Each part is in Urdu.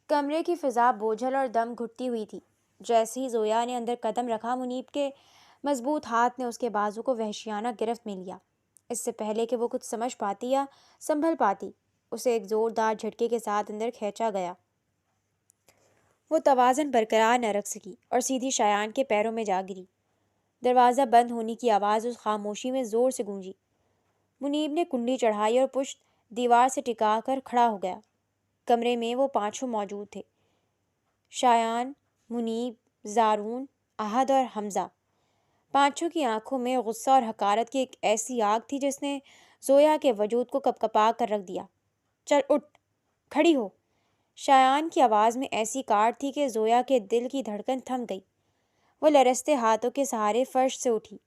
کمرے کی فضا بوجھل اور دم گھٹتی ہوئی تھی۔ جیسے ہی زویا نے اندر قدم رکھا، منیب کے مضبوط ہاتھ نے اس کے بازو کو وحشیانہ گرفت میں لیا۔ اس سے پہلے کہ وہ کچھ سمجھ پاتی یا سنبھل پاتی، اسے ایک زوردار جھٹکے کے ساتھ اندر کھینچا گیا۔ وہ توازن برقرار نہ رکھ سکی اور سیدھی شایان کے پیروں میں جا گری۔ دروازہ بند ہونے کی آواز اس خاموشی میں زور سے گونجی۔ منیب نے کنڈی چڑھائی اور پشت دیوار سے ٹکا کر کھڑا ہو گیا۔ کمرے میں وہ پانچوں موجود تھے: شایان، منیب، زارون، احد اور حمزہ۔ پانچوں کی آنکھوں میں غصہ اور حقارت کی ایک ایسی آگ تھی جس نے زویا کے وجود کو کپکپا کر رکھ دیا۔ چل اٹھ، کھڑی ہو۔ شایان کی آواز میں ایسی کاٹ تھی کہ زویا کے دل کی دھڑکن تھم گئی۔ وہ لرزتے ہاتھوں کے سہارے فرش سے اٹھی۔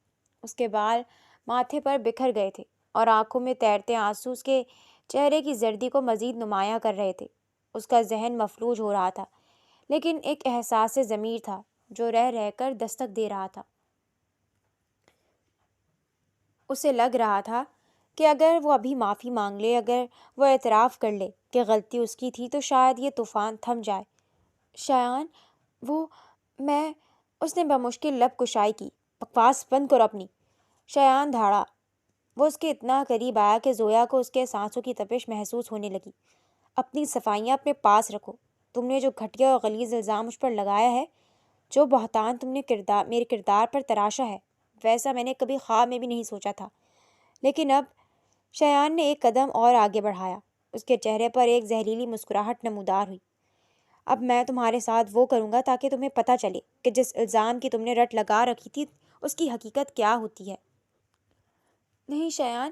اس کے بال ماتھے پر بکھر گئے تھے اور آنکھوں میں تیرتے آنسو اس کے چہرے کی زردی کو مزید نمایاں کر رہے تھے۔ اس کا ذہن مفلوج ہو رہا تھا، لیکن ایک احساس ضمیر تھا جو رہ رہ کر دستک دے رہا تھا۔ اسے لگ رہا تھا کہ اگر وہ ابھی معافی مانگ لے، اگر وہ اعتراف کر لے کہ غلطی اس کی تھی، تو شاید یہ طوفان تھم جائے۔ شایان، میں اس نے بمشکل لب کشائی کی۔ بکواس بند کرو اپنی۔ شایان دھاڑا۔ وہ اس کے اتنا قریب آیا کہ زویا کو اس کے سانسوں کی تپش محسوس ہونے لگی۔ اپنی صفائیاں اپنے پاس رکھو۔ تم نے جو گھٹیا اور غلیظ الزام مجھ پر لگایا ہے، جو بہتان تم نے میرے کردار پر تراشا ہے، ویسا میں نے کبھی خواب میں بھی نہیں سوچا تھا۔ لیکن اب… شایان نے ایک قدم اور آگے بڑھایا۔ اس کے چہرے پر ایک زہریلی مسکراہٹ نمودار ہوئی۔ اب میں تمہارے ساتھ وہ کروں گا تاکہ تمہیں پتہ چلے کہ جس الزام کی تم نے رٹ لگا رکھی تھی، اس کی حقیقت کیا ہوتی ہے۔ نہیں شایان،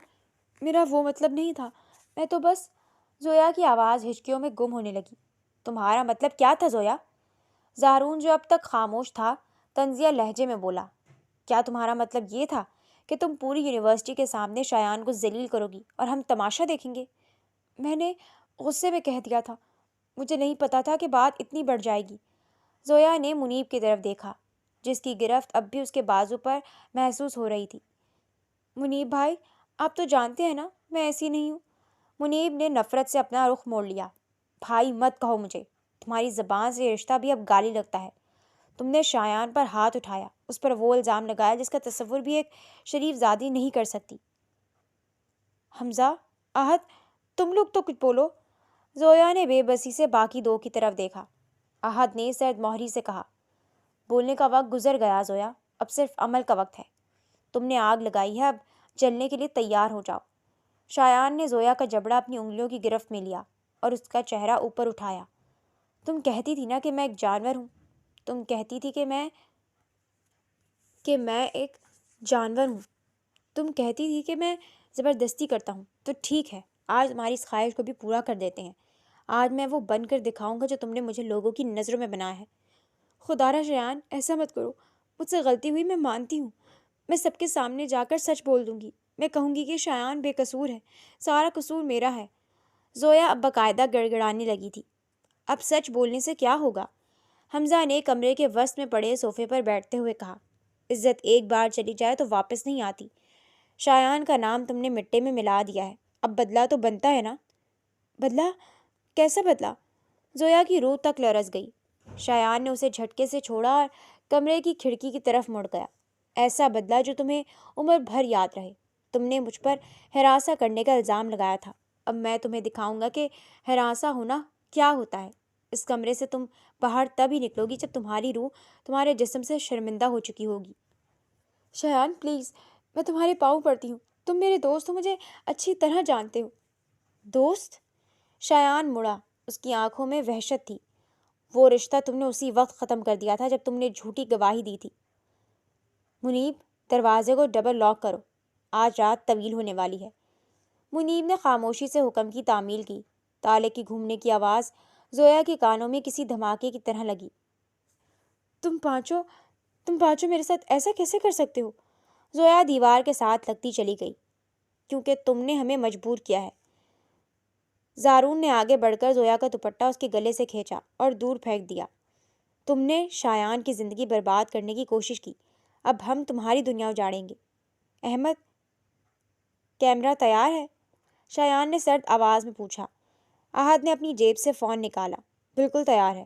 میرا وہ مطلب نہیں تھا، میں تو بس… زویا کی آواز ہچکیوں میں گم ہونے لگی۔ تمہارا مطلب کیا تھا زویا؟ زارون، جو اب تک خاموش تھا، طنزیہ لہجے میں بولا۔ کیا تمہارا مطلب یہ تھا کہ تم پوری یونیورسٹی کے سامنے شایان کو ذلیل کرو گی اور ہم تماشا دیکھیں گے؟ میں نے غصے میں کہہ دیا تھا، مجھے نہیں پتا تھا کہ بات اتنی بڑھ جائے گی۔ زویا نے منیب کی طرف دیکھا، جس کی گرفت اب بھی اس کے بازو پر محسوس ہو رہی تھی۔ منیب بھائی، آپ تو جانتے ہیں نا میں ایسی نہیں ہوں۔ منیب نے نفرت سے اپنا رخ موڑ لیا۔ بھائی مت کہو مجھے، تمہاری زبان سے رشتہ بھی اب گالی لگتا ہے۔ تم نے شایان پر ہاتھ اٹھایا، اس پر وہ الزام لگایا جس کا تصور بھی ایک شریف زادی نہیں کر سکتی۔ حمزہ، احد، تم لوگ تو کچھ بولو۔ زویا نے بے بسی سے باقی دو کی طرف دیکھا۔ احد نے سرد مہری سے کہا، بولنے کا وقت گزر گیا زویا، اب صرف عمل کا وقت ہے۔ تم نے آگ لگائی ہے، اب جلنے کے لیے تیار ہو جاؤ۔ شایان نے زویا کا جبڑا اپنی انگلیوں کی گرفت میں لیا اور اس کا چہرہ اوپر اٹھایا۔ تم کہتی تھی نا کہ میں ایک جانور ہوں۔ تم کہتی تھی کہ میں ایک جانور ہوں۔ تم کہتی تھی کہ میں زبردستی کرتا ہوں۔ تو ٹھیک ہے، آج تمہاری اس خواہش کو بھی پورا کر دیتے ہیں۔ آج میں وہ بن کر دکھاؤں گا جو تم نے مجھے لوگوں کی نظروں میں بنایا ہے۔ خدا را شایان، ایسا مت کرو، مجھ سے غلطی ہوئی، میں مانتی ہوں۔ میں سب کے سامنے جا کر سچ بول دوں گی۔ میں کہوں گی کہ شایان بے قصور ہے، سارا قصور میرا ہے۔ زویا اب باقاعدہ گڑگڑانے لگی تھی۔ اب سچ بولنے سے کیا ہوگا؟ حمزہ نے کمرے کے وسط میں پڑے صوفے پر بیٹھتے ہوئے کہا، عزت ایک بار چلی جائے تو واپس نہیں آتی۔ شایان کا نام تم نے مٹی میں ملا دیا ہے، اب بدلہ تو بنتا ہے نا؟ بدلہ؟ کیسا بدلہ؟ زویا کی روح تک لرز گئی۔ شایان نے اسے جھٹکے سے چھوڑا اور کمرے کی کھڑکی کی طرف مڑ گیا۔ ایسا بدلہ جو تمہیں عمر بھر یاد رہے۔ تم نے مجھ پر ہراساں کرنے کا الزام لگایا تھا، اب میں تمہیں دکھاؤں گا کہ ہراساں ہونا کیا ہوتا ہے۔ اس کمرے سے تم باہر تب ہی نکلو گی جب تمہاری روح تمہارے جسم سے شرمندہ ہو چکی ہوگی۔ شایان پلیز، میں تمہارے پاؤں پڑتی ہوں، تم میرے دوست ہو، مجھے اچھی طرح جانتے ہو۔ دوست؟ شایان مڑا، اس کی آنکھوں میں وحشت تھی۔ وہ رشتہ تم نے اسی وقت ختم کر دیا تھا جب تم نے جھوٹی گواہی دی تھی۔ منیب، دروازے کو ڈبل لاک کرو، آج رات طویل ہونے والی ہے۔ منیب نے خاموشی سے حکم کی تعمیل کی۔ تالے کی گھومنے کی آواز زویا کے کانوں میں کسی دھماکے کی طرح لگی۔ تم پانچوں میرے ساتھ ایسا کیسے کر سکتے ہو؟ زویا دیوار کے ساتھ لگتی چلی گئی۔ کیونکہ تم نے ہمیں مجبور کیا ہے۔ زارون نے آگے بڑھ کر زویا کا دوپٹہ اس کے گلے سے کھینچا اور دور پھینک دیا۔ تم نے شایان کی زندگی برباد کرنے کی کوشش کی، اب ہم تمہاری دنیا اجاڑیں گے۔ احمد، کیمرہ تیار ہے؟ شایان نے سرد آواز میں پوچھا۔ احد نے اپنی جیب سے فون نکالا۔ بالکل تیار ہے۔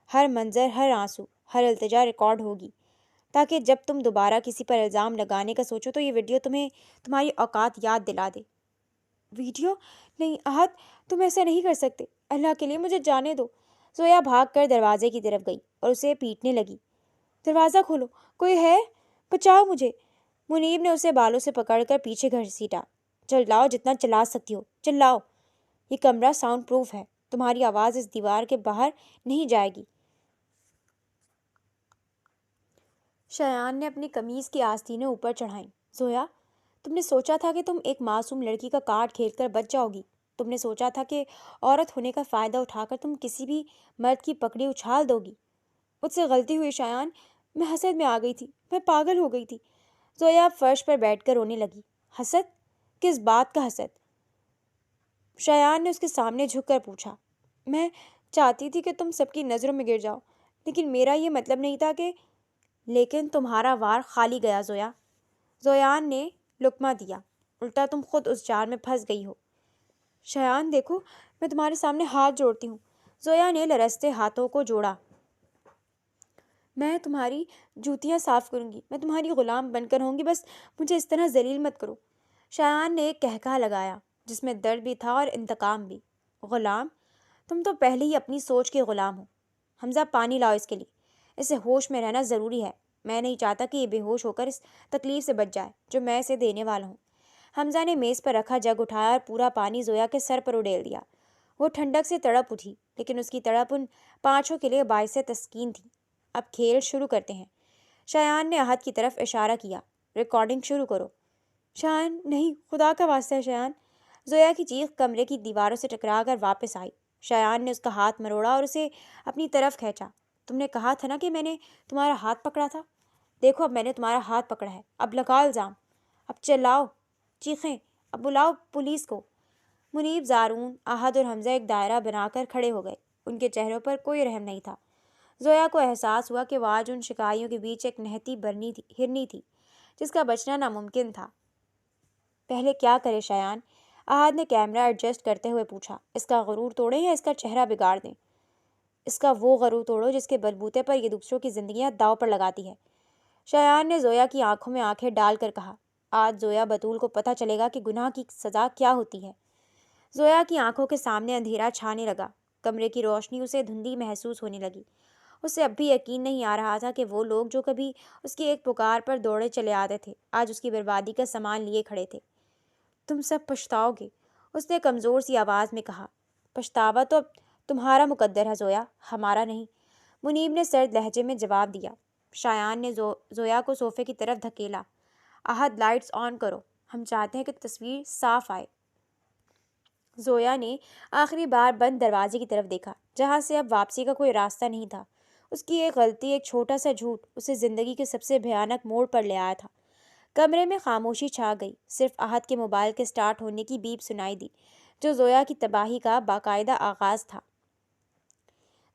ہر منظر، ہر آنسو، ہر التجا ریکارڈ ہوگی، تاکہ جب تم دوبارہ کسی پر الزام لگانے کا سوچو تو یہ ویڈیو تمہیں تمہاری اوقات یاد دلا دے۔ ویڈیو؟ نہیں احد، تم ایسا نہیں کر سکتے، اللہ کے لیے مجھے جانے دو۔ زویا بھاگ کر دروازے کی طرف گئی اور اسے پیٹنے لگی۔ دروازہ کھولو، کوئی ہے؟ بچاؤ مجھے۔ منیب نے اسے بالوں سے پکڑ کر پیچھے گھسیٹا۔ چلاؤ جتنا چلا سکتی ہو، چلاؤ۔ یہ کمرہ ساؤنڈ پروف ہے، تمہاری آواز اس دیوار کے باہر نہیں جائے گی۔ شایان نے اپنی قمیض کی آستینیں اوپر چڑھائیں۔ زویا، تم نے سوچا تھا کہ تم ایک معصوم لڑکی کا کارڈ کھیل کر بچ جاؤ گی؟ تم نے سوچا تھا کہ عورت ہونے کا فائدہ اٹھا کر تم کسی بھی مرد کی پکڑی اچھال دو گی؟ مجھ سے غلطی ہوئی شایان، میں حسد میں آ گئی تھی، میں پاگل ہو گئی تھی۔ زویا فرش پر بیٹھ کر رونے لگی۔ حسد؟ کس بات کا حسد؟ شایان نے اس کے سامنے جھک کر پوچھا۔ میں چاہتی تھی کہ تم سب کی نظروں میں گر جاؤ، لیکن میرا یہ مطلب نہیں تھا کہ… لیکن تمہارا وار خالی گیا زویا۔ زویان نے لقمہ دیا۔ الٹا تم خود اس جال میں پھنس گئی ہو۔ شایان دیکھو، میں تمہارے سامنے ہاتھ جوڑتی ہوں۔ زویا نے لرزتے ہاتھوں کو جوڑا۔ میں تمہاری جوتیاں صاف کروں گی، میں تمہاری غلام بن کر ہوں گی، بس مجھے اس طرح ذلیل مت کرو۔ شایان نے ایک قہقہہ لگایا جس میں درد بھی تھا اور انتقام بھی۔ غلام؟ تم تو پہلے ہی اپنی سوچ کے غلام ہو۔ حمزہ، پانی لاؤ اس کے لیے، اسے ہوش میں رہنا ضروری ہے۔ میں نہیں چاہتا کہ یہ بے ہوش ہو کر اس تکلیف سے بچ جائے جو میں اسے دینے والا ہوں۔ حمزہ نے میز پر رکھا جگ اٹھایا اور پورا پانی زویا کے سر پر اڈیل دیا۔ وہ ٹھنڈک سے تڑپ اٹھی، لیکن اس کی تڑپ ان پانچوں کے لیے باعث تسکین تھی۔ اب کھیل شروع کرتے ہیں۔ شایان نے احد کی طرف اشارہ کیا۔ ریکارڈنگ شروع کرو۔ شایان، نہیں، خدا کا واسطہ ہے شایان۔ زویا کی چیخ کمرے کی دیواروں سے ٹکرا کر واپس آئی۔ شایان نے اس کا ہاتھ مروڑا اور اسے اپنی طرف کھینچا۔ تم نے کہا تھا نا کہ میں نے تمہارا ہاتھ پکڑا تھا؟ دیکھو اب میں نے تمہارا ہاتھ پکڑا ہے، اب لگاؤ الزام، اب چلاؤ چیخیں، اب بلاؤ پولیس کو۔ منیب، زارون، احد اور حمزہ ایک دائرہ بنا کر کھڑے ہو گئے۔ ان کے چہروں پر کوئی رحم نہیں تھا۔ زویا کو احساس ہوا کہ وہ آج ان شکاریوں کے بیچ ایک نہتی ہرنی تھی جس کا بچنا ناممکن تھا۔ پہلے کیا کرے شایان؟ احد نے کیمرہ ایڈجسٹ کرتے ہوئے پوچھا۔ اس کا غرور توڑیں یا اس کا چہرہ بگاڑ دیں؟ اس کا وہ غرور توڑو جس کے بلبوتے پر یہ دوسروں کی زندگیاں داؤ پر لگاتی ہے۔ شایان نے زویا کی آنکھوں میں آنکھیں ڈال کر کہا۔ آج زویا بطول کو پتہ چلے گا کہ گناہ کی سزا کیا ہوتی ہے۔ زویا کی آنکھوں کے سامنے اندھیرا چھانے لگا۔ کمرے کی روشنی اسے دھندلی محسوس ہونے لگی۔ اسے اب بھی یقین نہیں آ رہا تھا کہ وہ لوگ جو کبھی اس کی ایک پکار پر دوڑے چلے آتے تھے آج اس کی بربادی کا سامان لیے کھڑے تھے۔ تم سب پچھتاؤ گے، اس نے کمزور سی آواز میں کہا۔ پچھتاوا تو اب تمہارا مقدر ہے زویا، ہمارا نہیں، منیب نے سرد لہجے میں جواب دیا۔ شایان نے زویا کو صوفے کی طرف دھکیلا۔ احد، لائٹس آن کرو، ہم چاہتے ہیں کہ تصویر صاف آئے۔ زویا نے آخری بار بند دروازے کی طرف دیکھا جہاں سے اب واپسی کا کوئی راستہ نہیں تھا۔ اس کی ایک غلطی، ایک چھوٹا سا جھوٹ اسے زندگی کے سب سے بھیانک موڑ پر لے آیا تھا۔ کمرے میں خاموشی چھا گئی، صرف احد کے موبائل کے سٹارٹ ہونے کی بیپ سنائی دی جو زویا کی تباہی کا باقاعدہ آغاز تھا۔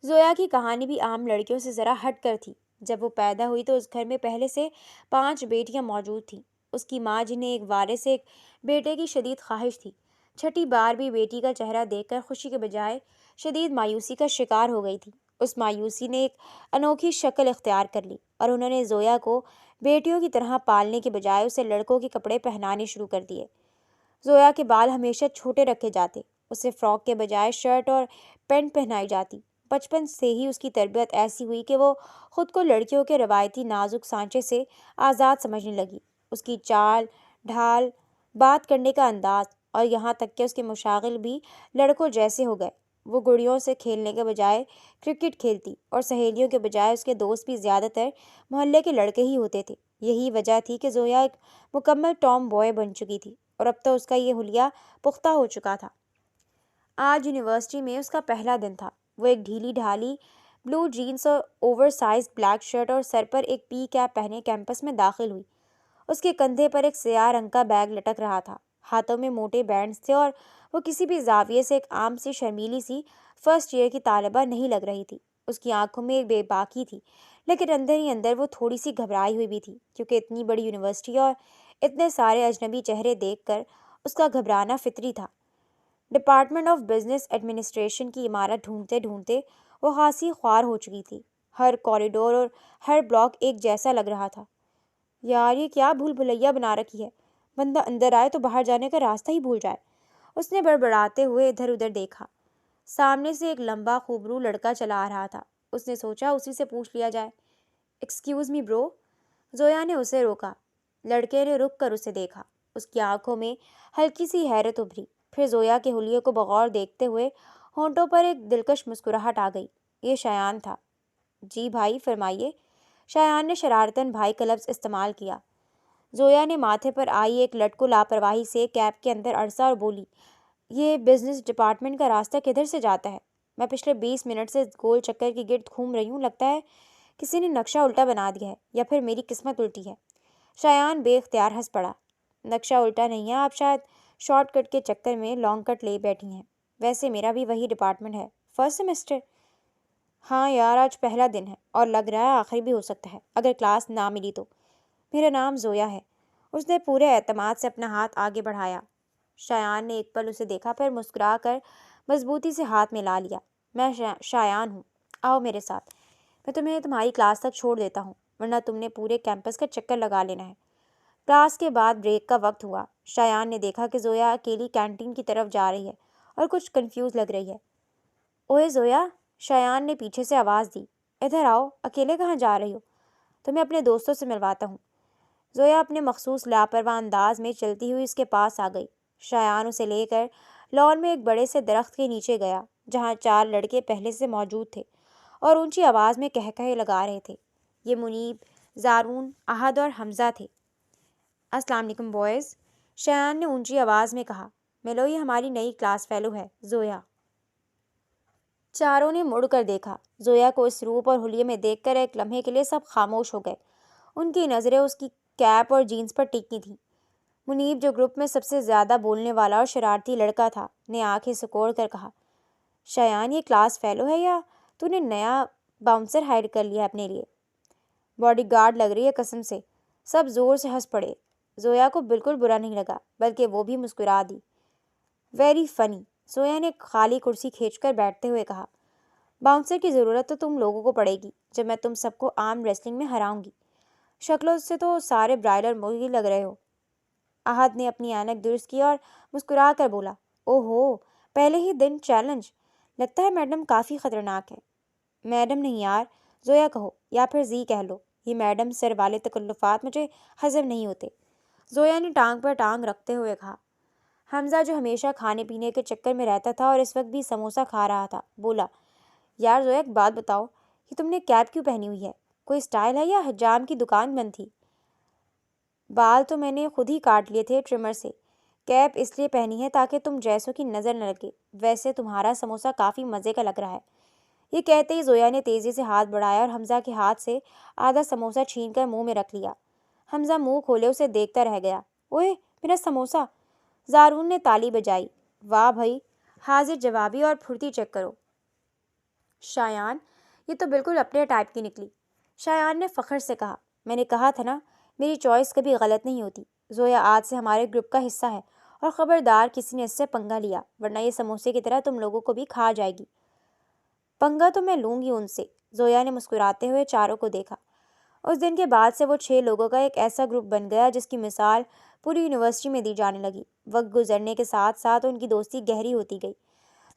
زویا کی کہانی بھی عام لڑکیوں سے ذرا ہٹ کر تھی۔ جب وہ پیدا ہوئی تو اس گھر میں پہلے سے 5 بیٹیاں موجود تھیں۔ اس کی ماں، جنہیں ایک وارث سے ایک بیٹے کی شدید خواہش تھی، چھٹی بار بھی بیٹی کا چہرہ دیکھ کر خوشی کے بجائے شدید مایوسی کا شکار ہو گئی تھی۔ اس مایوسی نے ایک انوکھی شکل اختیار کر لی اور انہوں نے زویا کو بیٹیوں کی طرح پالنے کے بجائے اسے لڑکوں کے کپڑے پہنانے شروع کر دیے۔ زویا کے بال ہمیشہ چھوٹے رکھے جاتے، اسے فراک کے بجائے شرٹ اور پینٹ پہنائی جاتی۔ بچپن سے ہی اس کی تربیت ایسی ہوئی کہ وہ خود کو لڑکیوں کے روایتی نازک سانچے سے آزاد سمجھنے لگی۔ اس کی چال ڈھال، بات کرنے کا انداز اور یہاں تک کہ اس کے مشاغل بھی لڑکوں جیسے ہو گئے۔ وہ گڑیوں سے کھیلنے کے بجائے کرکٹ کھیلتی اور سہیلیوں کے بجائے اس کے دوست بھی زیادہ تر محلے کے لڑکے ہی ہوتے تھے۔ یہی وجہ تھی کہ زویا ایک مکمل ٹام بوائے بن چکی تھی اور اب تو اس کا یہ حلیہ پختہ ہو چکا تھا۔ آج یونیورسٹی میں اس کا پہلا دن تھا۔ وہ ایک ڈھیلی ڈھالی بلو جینس اور اوور سائز بلیک شرٹ اور سر پر ایک پی کیپ پہنے کیمپس میں داخل ہوئی۔ اس کے کندھے پر ایک سیاہ رنگ کا بیگ لٹک رہا تھا، ہاتھوں میں موٹے بینڈز تھے اور وہ کسی بھی زاویے سے ایک عام سی شرمیلی سی فرسٹ ایئر کی طالبہ نہیں لگ رہی تھی۔ اس کی آنکھوں میں ایک بے باکی تھی، لیکن اندر ہی اندر وہ تھوڑی سی گھبرائی ہوئی بھی تھی کیونکہ اتنی بڑی یونیورسٹی اور اتنے سارے اجنبی چہرے دیکھ کر اس کا گھبرانا فطری تھا۔ ڈپارٹمنٹ آف بزنس ایڈمنسٹریشن کی عمارت ڈھونڈتے ڈھونڈتے وہ خاصی خوار ہو چکی تھی۔ ہر کوریڈور اور ہر بلاک ایک جیسا لگ رہا تھا۔ یار یہ کیا بھول بھلیا بنا رکھی ہے، بندہ اندر آئے تو باہر جانے کا راستہ ہی بھول جائے۔ اس نے بڑبڑاتے ہوئے ادھر ادھر دیکھا۔ سامنے سے ایک لمبا خوبرو لڑکا چلا آ رہا تھا۔ اس نے سوچا اسی سے پوچھ لیا جائے۔ ایکسکیوز می برو۔ زویا نے اسے روکا۔ لڑکے نے رک کر اسے دیکھا۔ اس کی آنکھوں میں ہلکی سی حیرت ابھری، پھر زویا کے حلیے کو بغور دیکھتے ہوئے ہونٹوں پر ایک دلکش مسکراہٹ آ گئی۔ یہ شایان تھا۔ جی بھائی فرمائیے۔ شایان نے شرارتاً بھائی کا لفظ استعمال کیا۔ زویا نے ماتھے پر آئی ایک لٹ کو لاپرواہی سے کیپ کے اندر اڑسا اور بولی، یہ بزنس ڈپارٹمنٹ کا راستہ کدھر سے جاتا ہے؟ میں پچھلے 20 منٹ سے گول چکر کے گرد گھوم رہی ہوں، لگتا ہے کسی نے نقشہ الٹا بنا دیا ہے یا پھر میری قسمت الٹی ہے۔ شایان بے اختیار ہنس پڑا۔ نقشہ الٹا نہیں ہے، آپ شاید شارٹ کٹ کے چکر میں لانگ کٹ لے بیٹھی ہیں۔ ویسے میرا بھی وہی ڈپارٹمنٹ ہے، فرسٹ سیمسٹر۔ ہاں یار آج پہلا دن ہے اور لگ رہا ہے آخری بھی ہو سکتا ہے اگر کلاس نہ ملی تو۔ میرا نام زویا ہے۔ اس نے پورے اعتماد سے اپنا ہاتھ آگے بڑھایا۔ شایان نے ایک پل اسے دیکھا، پھر مسکرا کر مضبوطی سے ہاتھ ملا لیا۔ میں شایان ہوں، آؤ میرے ساتھ، میں تمہیں تمہاری کلاس تک چھوڑ دیتا ہوں، ورنہ تم نے پورے کیمپس کا چکر لگا لینا ہے۔ کلاس کے بعد بریک کا وقت ہوا۔ شایان نے دیکھا کہ زویا اکیلی کینٹین کی طرف جا رہی ہے اور کچھ کنفیوز لگ رہی ہے۔ اوئے زویا، شایان نے پیچھے سے آواز دی، ادھر آؤ، اکیلے کہاں جا رہی ہو؟ تمہیں اپنے دوستوں سے ملواتا ہوں۔ زویا اپنے مخصوص لاپرواہ انداز میں چلتی ہوئی اس کے پاس آ گئی۔ شایان اسے لے کر لان میں ایک بڑے سے درخت کے نیچے گیا، جہاں 4 لڑکے پہلے سے موجود تھے اور اونچی آواز میں کہے لگا رہے تھے۔ یہ منیب، زارون، احد اور حمزہ تھے۔ السلام علیکم بوائز، شایان نے اونچی آواز میں کہا۔ ملو، یہ ہماری نئی کلاس فیلو ہے، زویا۔ چاروں نے مڑ کر دیکھا۔ زویا کو اس روپ اور حلیے میں دیکھ کر ایک لمحے کے لیے سب خاموش ہو گئے۔ ان کی نظریں اس کی کیپ اور جینز پر ٹکی تھیں۔ منیب، جو گروپ میں سب سے زیادہ بولنے والا اور شرارتی لڑکا تھا، نے آنکھیں سکوڑ کر کہا، شایان یہ کلاس فیلو ہے یا تو نے نیا باؤنسر ہائر کر لیا اپنے لیے؟ باڈی گارڈ لگ رہی ہے قسم سے۔ سب زور سے ہنس پڑے۔ زویا کو بالکل برا نہیں لگا، بلکہ وہ بھی مسکرا دی۔ ویری فنی، زویا نے خالی کرسی کھینچ کر بیٹھتے ہوئے کہا۔ باؤنسر کی ضرورت تو تم لوگوں کو پڑے گی جب میں تم سب کو آرم ریسلنگ میں ہراؤں گی۔ شکلوں سے تو سارے برائڈر مرغی لگ رہے ہو۔ احد نے اپنی اینک درست کی اور مسکرا کر بولا، او ہو، پہلے ہی دن چیلنج، لگتا ہے میڈم کافی خطرناک ہے۔ میڈم نہیں یار، زویا کہو یا پھر زی کہہ لو، یہ میڈم سر والے تکلفات مجھے ہضم نہیں ہوتے۔ زویا نے ٹانگ پر ٹانگ رکھتے ہوئے کہا۔ حمزہ، جو ہمیشہ کھانے پینے کے چکر میں رہتا تھا اور اس وقت بھی سموسہ کھا رہا تھا، بولا، یار زویا ایک بات بتاؤ، کہ تم نے کیپ کیوں پہنی ہوئی ہے؟ کوئی اسٹائل ہے یا حجام کی دکان بند تھی؟ بال تو میں نے خود ہی کاٹ لیے تھے ٹرمر سے۔ کیپ اس لیے پہنی ہے تاکہ تم جیسوں کی نظر نہ لگے۔ ویسے تمہارا سموسہ کافی مزے کا لگ رہا ہے۔ یہ کہتے ہی زویا نے تیزی سے ہاتھ بڑھایا اور حمزہ کے ہاتھ سے آدھا سموسہ چھین کر منہ میں رکھ لیا۔ حمزہ منہ کھولے اسے دیکھتا رہ گیا۔ اوئے میرا سموسہ! زارون نے تالی بجائی۔ واہ بھائی، حاضر جوابی اور پھرتی چیک کرو۔ شایان، یہ تو بالکل اپنے ٹائپ کی نکلی۔ شایان نے فخر سے کہا، میں نے کہا تھا نا، میری چوائس کبھی غلط نہیں ہوتی۔ زویا آج سے ہمارے گروپ کا حصہ ہے اور خبردار کسی نے اس سے پنگا لیا ورنہ یہ سموسے کی طرح تم لوگوں کو بھی کھا جائے گی۔ پنگا تو میں لوں گی ان سے، زویا نے مسکراتے ہوئے چاروں کو دیکھا۔ اس دن کے بعد سے وہ 6 لوگوں کا ایک ایسا گروپ بن گیا جس کی مثال پوری یونیورسٹی میں دی جانے لگی۔ وقت گزرنے کے ساتھ ساتھ ان کی دوستی گہری ہوتی گئی۔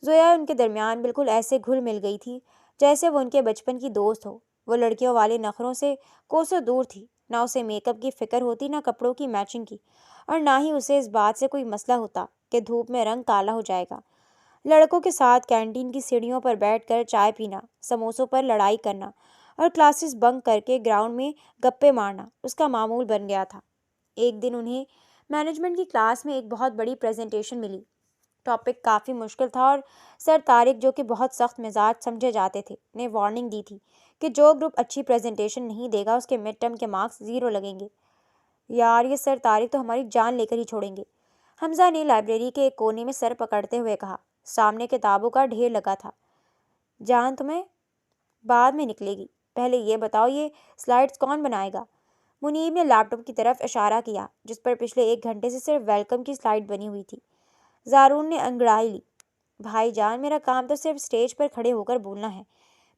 زویا ان کے درمیان بالکل ایسے گھل مل گئی تھی جیسے وہ ان کے بچپن کی دوست ہو۔ وہ لڑکیوں والے نخروں سے کوسوں دور تھی، نہ اسے میک اپ کی فکر ہوتی، نہ کپڑوں کی میچنگ کی، اور نہ ہی اسے اس بات سے کوئی مسئلہ ہوتا کہ دھوپ میں رنگ کالا ہو جائے گا۔ لڑکوں کے ساتھ کینٹین کی سیڑھیوں پر بیٹھ کر چائے پینا، سموسوں پر لڑائی کرنا اور کلاسز بنک کر کے گراؤنڈ میں گپے مارنا اس کا معمول بن گیا تھا۔ ایک دن انہیں مینجمنٹ کی کلاس میں ایک بہت بڑی پریزنٹیشن ملی۔ ٹاپک کافی مشکل تھا اور سر طارق، جو کہ بہت سخت مزاج سمجھے جاتے تھے، نے وارننگ دی تھی کہ جو گروپ اچھی پریزنٹیشن نہیں دے گا اس کے مڈ ٹرم کے مارکس 0 لگیں گے۔ یار یہ سر طارق تو ہماری جان لے کر ہی چھوڑیں گے، حمزہ نے لائبریری کے ایک کونے میں سر پکڑتے ہوئے کہا۔ سامنے کتابوں کا ڈھیر لگا تھا۔ جان تمہیں بعد میں نکلے گی، پہلے یہ بتاؤ یہ سلائڈز کون بنائے گا؟ منیب نے لیپ ٹاپ کی طرف اشارہ کیا جس پر پچھلے 1 گھنٹے سے صرف ویلکم کی سلائڈ بنی ہوئی تھی۔ زارون نے انگڑائی لی۔ بھائی جان، میرا کام تو صرف اسٹیج پر کھڑے ہو کر بولنا ہے،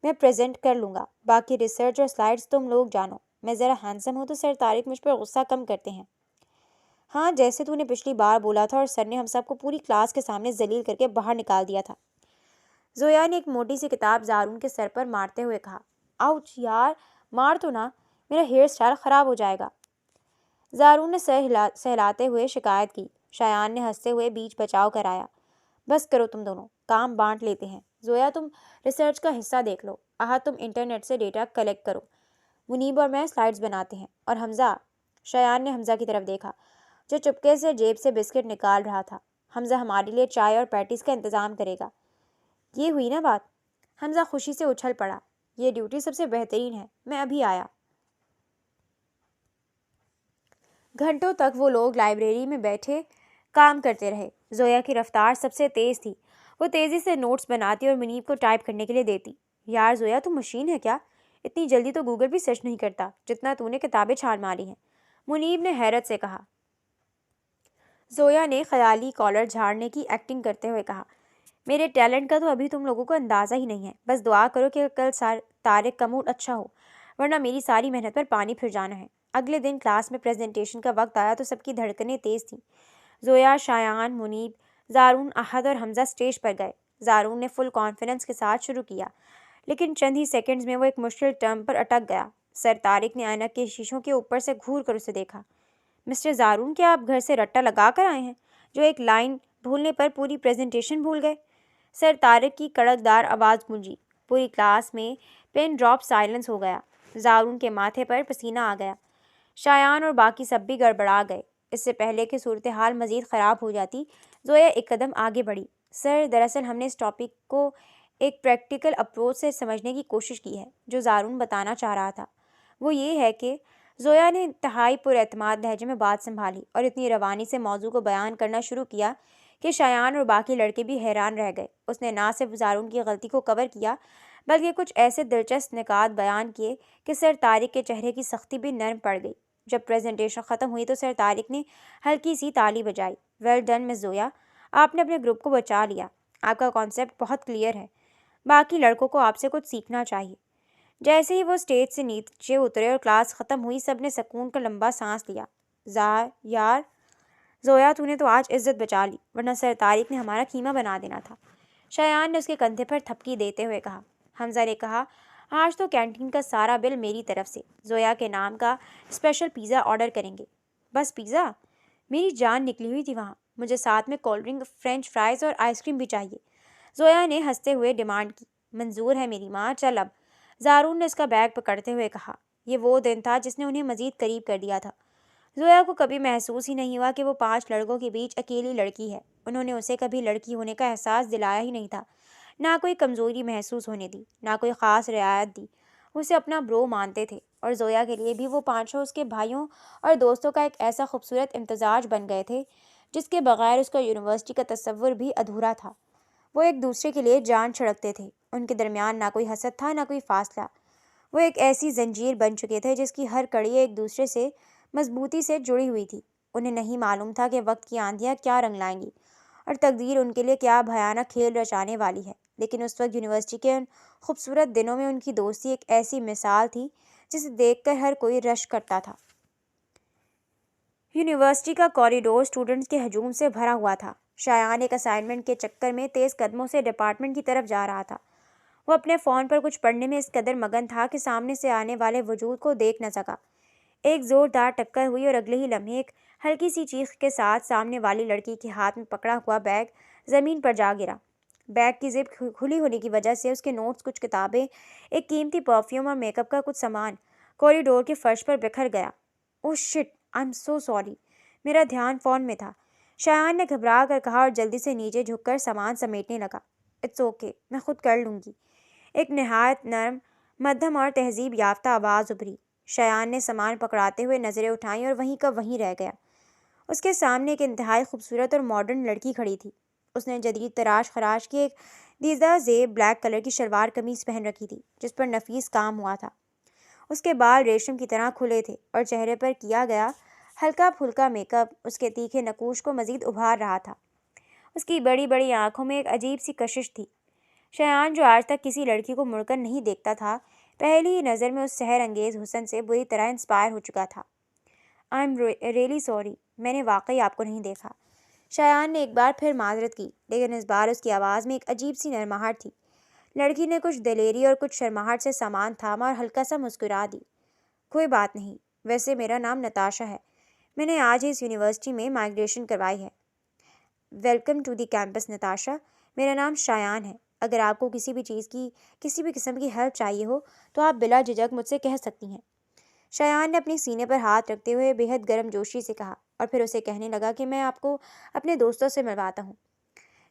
میں پریزنٹ کر لوں گا، باقی ریسرچ اور سلائڈز تم لوگ جانو۔ میں ذرا ہینڈسم ہوں تو سر طارق مجھ پر غصہ کم کرتے ہیں۔ ہاں، جیسے تو نے پچھلی بار بولا تھا اور سر نے ہم سب کو پوری کلاس کے سامنے ذلیل کر کے باہر نکال دیا تھا۔ زویا نے ایک موٹی سی کتاب زارون کے سر پر مارتے ہوئے کہا۔ آؤچ یار، مار تو نہ، میرا ہیئر اسٹائل خراب ہو جائے گا۔ زارون نے سر سہلاتے ہوئے شکایت کی۔ شایان نے ہنستے ہوئے بیچ بچاؤ کرایا۔ بس کرو تم دونوں، کام بانٹ لیتے ہیں۔ زویا تم ریسرچ کا حصہ دیکھ لو، احد تم انٹرنیٹ سے ڈیٹا کلیکٹ کرو، منیب اور میں سلائڈز بناتے ہیں، اور حمزہ، شایان نے حمزہ کی طرف دیکھا جو چپکے سے جیب سے بسکٹ نکال رہا تھا، حمزہ ہمارے لیے چائے اور پیٹیز کا انتظام کرے گا۔ یہ ہوئی نا بات؟ حمزہ خوشی سے اچھل پڑا۔ یہ ڈیوٹی سب سے بہترین ہے، میں ابھی آیا۔ گھنٹوں تک وہ لوگ لائبریری میں بیٹھے کام کرتے رہے۔ زویا کی رفتار سب سے تیز تھی، وہ تیزی سے نوٹس بناتی اور منیب کو ٹائپ کرنے کے لیے دیتی۔ یار زویا، تم مشین ہے کیا؟ اتنی جلدی تو گوگل بھی سرچ نہیں کرتا جتنا تو نے کتابیں چھان ماری ہیں، منیب نے حیرت سے کہا۔ زویا نے خیالی کالر جھاڑنے کی ایکٹنگ کرتے ہوئے کہا، میرے ٹیلنٹ کا تو ابھی تم لوگوں کو اندازہ ہی نہیں ہے، بس دعا کرو کہ کل طارق کا موڈ اچھا ہو، ورنہ میری ساری محنت پر پانی پھر جانا ہے۔ اگلے دن کلاس میں پریزنٹیشن کا وقت آیا تو سب کی دھڑکنیں تیز تھیں۔ زویا، شایان، منیب، زارون، احد اور حمزہ اسٹیج پر گئے۔ زارون نے فل کانفیڈنس کے ساتھ شروع کیا، لیکن چند ہی سیکنڈز میں وہ ایک مشکل ٹرم پر اٹک گیا۔ سر طارق نے اینک کے شیشوں کے اوپر سے گھور کر اسے دیکھا۔ مسٹر زارون، کیا آپ گھر سے رٹا لگا کر آئے ہیں جو ایک لائن بھولنے پر پوری پریزنٹیشن بھول گئے؟ سر طارق کی کڑک دار آواز گونجی۔ پوری کلاس میں پن ڈراپ سائلنس ہو گیا۔ زارون کے ماتھے پر پسینہ آ گیا۔ شایان اور باقی سب بھی گڑبڑا گئے۔ اس سے پہلے کہ صورتحال مزید خراب ہو جاتی، زویا ایک قدم آگے بڑھی۔ سر، دراصل ہم نے اس ٹاپک کو ایک پریکٹیکل اپروچ سے سمجھنے کی کوشش کی ہے۔ جو زارون بتانا چاہ رہا تھا وہ یہ ہے کہ زویا نے انتہائی پر اعتماد لہجے میں بات سنبھالی اور اتنی روانی سے موضوع کو بیان کرنا شروع کیا کہ شایان اور باقی لڑکے بھی حیران رہ گئے۔ اس نے نہ صرف زارون کی غلطی کو کور کیا بلکہ کچھ ایسے دلچسپ نکات بیان کیے کہ سر طارق کے چہرے کی سختی بھی نرم پڑ گئی۔ جب پریزنٹیشن ختم ہوئی تو سر طارق نے ہلکی سی تالی بجائی۔ ویل ڈن مس زویا، آپ نے اپنے گروپ کو بچا لیا۔ آپ کا کانسیپٹ بہت کلیئر ہے، باقی لڑکوں کو آپ سے کچھ سیکھنا چاہیے۔ جیسے ہی وہ اسٹیج سے نیچے اترے اور کلاس ختم ہوئی، سب نے سکون کا لمبا سانس لیا۔ یار زویا، تو نے تو آج عزت بچا لی، ورنہ سر طارق نے ہمارا قیمہ بنا دینا تھا، شایان نے اس کے کندھے پر تھپکی دیتے ہوئے کہا۔ حمزہ نے کہا، آج تو کینٹین کا سارا بل میری طرف سے، زویا کے نام کا اسپیشل پیزا آرڈر کریں گے۔ بس پیزا؟ میری جان نکلی ہوئی تھی وہاں، مجھے ساتھ میں کولڈ ڈرنک، فرینچ فرائز اور آئس کریم بھی چاہیے، زویا نے ہنستے ہوئے ڈیمانڈ کی۔ منظور ہے میری ماں، چل اب، زارون نے اس کا بیگ پکڑتے ہوئے کہا۔ یہ وہ دن تھا جس نے انہیں مزید قریب کر دیا تھا۔ زویا کو کبھی محسوس ہی نہیں ہوا کہ وہ 5 لڑکوں کے بیچ اکیلی لڑکی ہے۔ انہوں نے اسے کبھی لڑکی ہونے کا احساس دلایا ہی نہیں تھا، نہ کوئی کمزوری محسوس ہونے دی، نہ کوئی خاص رعایت دی۔ اسے اپنا برو مانتے تھے، اور زویا کے لیے بھی وہ 5 اس کے بھائیوں اور دوستوں کا ایک ایسا خوبصورت امتزاج بن گئے تھے جس کے بغیر اس کا یونیورسٹی کا تصور بھی ادھورا تھا۔ وہ ایک دوسرے کے لیے جان چھڑکتے تھے، ان کے درمیان نہ کوئی حسد تھا نہ کوئی فاصلہ۔ وہ ایک ایسی زنجیر بن چکے تھے جس کی ہر کڑی ایک دوسرے سے مضبوطی سے جڑی ہوئی تھی۔ انہیں نہیں معلوم تھا کہ وقت کی آندھیاں کیا رنگ لائیں گی اور تقدیر ان کے لیے کیا بھیانک کھیل رچانے والی ہے، لیکن اس وقت یونیورسٹی کے ان خوبصورت دنوں میں ان کی دوستی ایک ایسی مثال تھی جسے دیکھ کر ہر کوئی رشک کرتا تھا۔ یونیورسٹی کا کوریڈور اسٹوڈنٹس کے ہجوم سے بھرا ہوا تھا۔ شایان ایک اسائنمنٹ کے چکر میں تیز قدموں سے ڈپارٹمنٹ کی طرف جا رہا تھا۔ وہ اپنے فون پر کچھ پڑھنے میں اس قدر مگن تھا کہ سامنے سے آنے والے وجود کو دیکھ نہ سکا۔ ایک زوردار ٹکر ہوئی اور اگلے ہی لمحے ایک ہلکی سی چیخ کے ساتھ سامنے والی لڑکی کے ہاتھ میں پکڑا ہوا بیگ زمین پر جا گرا۔ بیگ کی زپ کھلی ہونے کی وجہ سے اس کے نوٹس، کچھ کتابیں، ایک قیمتی پرفیوم اور میک اپ کا کچھ سامان کوریڈور کے فرش پر بکھر گیا۔ Oh shit, I'm so sorry, میرا دھیان فون میں تھا، شایان نے گھبرا کر کہا اور جلدی سے نیچے جھک کر سامان سمیٹنے لگا۔ اٹس اوکے، میں خود کر لوں گی، ایک نہایت نرم، مدھم اور تہذیب یافتہ آواز ابھری۔ شایان نے سامان پکڑاتے ہوئے نظریں اٹھائیں اور وہیں کا وہیں رہ گیا۔ اس کے سامنے ایک انتہائی خوبصورت اور ماڈرن لڑکی کھڑی تھی۔ اس نے جدید تراش خراش کی ایک دیزا زیب بلیک کلر کی شلوار قمیض پہن رکھی تھی جس پر نفیس کام ہوا تھا۔ اس کے بال ریشم کی طرح کھلے تھے اور چہرے پر کیا گیا ہلکا پھلکا میک اپ اس کے تیکھے نقوش کو مزید ابھار رہا تھا۔ اس کی بڑی بڑی آنکھوں میں ایک عجیب سی کشش تھی شایان جو آج تک کسی لڑکی کو مڑ کر نہیں دیکھتا تھا، پہلی ہی نظر میں اس سحر انگیز حسن سے بری طرح انسپائر ہو چکا تھا۔ آئی ایم ریئلی سوری، میں نے واقعی آپ کو نہیں دیکھا۔ شایان نے ایک بار پھر معذرت کی، لیکن اس بار اس کی آواز میں ایک عجیب سی نرماہٹ تھی۔ لڑکی نے کچھ دلیری اور کچھ شرماہٹ سے سامان تھاما اور ہلکا سا مسکرا دی۔ کوئی بات نہیں، ویسے میرا نام نتاشا ہے، میں نے آج ہی اس یونیورسٹی میں مائگریشن کروائی ہے۔ Welcome to the campus Natasha, میرا نام شایان ہے۔ اگر آپ کو کسی بھی قسم کی ہیلپ چاہیے ہو تو آپ بلا جھجک مجھ سے کہہ سکتی ہیں۔ شایان نے اپنے سینے پر ہاتھ رکھتے ہوئے بے حد گرم جوشی سے کہا، اور پھر اسے کہنے لگا کہ میں آپ کو اپنے دوستوں سے ملواتا ہوں۔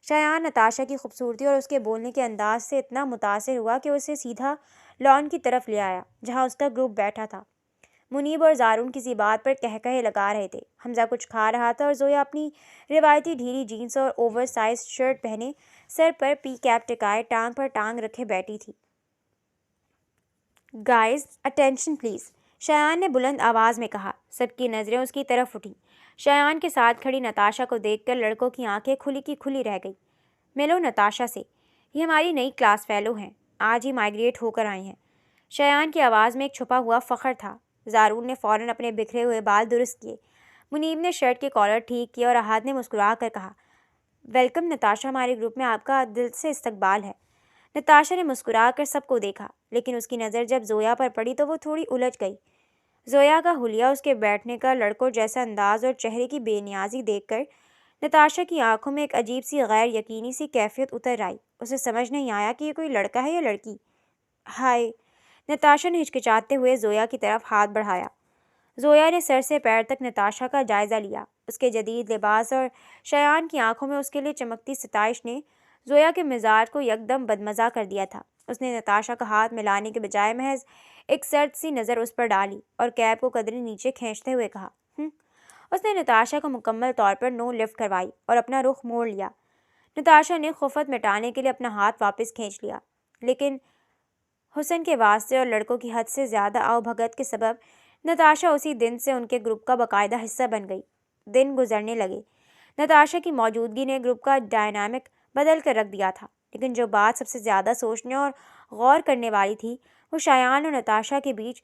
شایان نتاشا کی خوبصورتی اور اس کے بولنے کے انداز سے اتنا متاثر ہوا کہ اسے سیدھا لان کی طرف لے آیا جہاں اس کا گروپ بیٹھا تھا۔ منیب اور زارون کسی بات پر کہے لگا رہے تھے، حمزہ کچھ کھا رہا تھا اور زویا اپنی روایتی ڈھیلی جینس اور اوور سائز شرٹ پہنے سر پر پی کیپ ٹکائے ٹانگ پر ٹانگ رکھے بیٹھی تھی۔ گائز اٹینشن پلیز، شایان نے بلند آواز میں کہا۔ سب کی نظریں اس کی طرف اٹھیں۔ شایان کے ساتھ کھڑی نتاشا کو دیکھ کر لڑکوں کی آنکھیں کھلی کی کھلی رہ گئی۔ ملو نتاشا سے، یہ ہماری نئی کلاس فیلو ہیں، آج ہی مائگریٹ ہو کر آئی ہیں۔ شایان کی آواز میں ایک چھپا ہوا فخر تھا۔ زارون نے فوراً اپنے بکھرے ہوئے بال درست کیے۔ منیب نے شرٹ کے کالر ٹھیک کیا اور احد نے مسکرا کر کہا، ویلکم نتاشا، ہمارے گروپ میں آپ کا دل سے استقبال ہے۔ نتاشا نے مسکرا کر سب کو دیکھا، لیکن اس کی نظر جب زویا پر پڑی تو وہ تھوڑی الجھ گئی۔ زویا کا حلیہ، اس کے بیٹھنے کا لڑکوں جیسا انداز اور چہرے کی بے نیازی دیکھ کر نتاشا کی آنکھوں میں ایک عجیب سی غیر یقینی سی کیفیت اتر آئی۔ اسے سمجھ نہیں آیا کہ یہ کوئی لڑکا ہے یا لڑکی۔ ہائے، نتاشا نے ہچکچاتے ہوئے زویا کی طرف ہاتھ بڑھایا۔ زویا نے سر سے پیر تک نتاشا کا جائزہ لیا۔ اس کے جدید لباس اور شایان کی آنکھوں میں اس کے لیے چمکتی ستائش نے زویا کے مزاج کو یکدم بدمزہ کر دیا تھا۔ اس نے نتاشا کا ہاتھ ملانے کے بجائے محض ایک سرد سی نظر اس پر ڈالی اور کیپ کو قدرے نیچے کھینچتے ہوئے کہا، اس نے نتاشا کو مکمل طور پر نو لفٹ کروائی اور اپنا رخ موڑ لیا۔ نتاشا نے خفت مٹانے کے لیے اپنا ہاتھ واپس کھینچ لیا، لیکن حسن کے واسطے اور لڑکوں کی حد سے زیادہ آؤ بھگت کے سبب نتاشا اسی دن سے ان کے گروپ کا باقاعدہ حصہ بن گئی۔ دن گزرنے لگے۔ نتاشا کی موجودگی نے گروپ کا ڈائنامک بدل کر رکھ دیا تھا، لیکن جو بات سب سے زیادہ سوچنے اور غور کرنے والی تھی وہ شایان اور نتاشا کے بیچ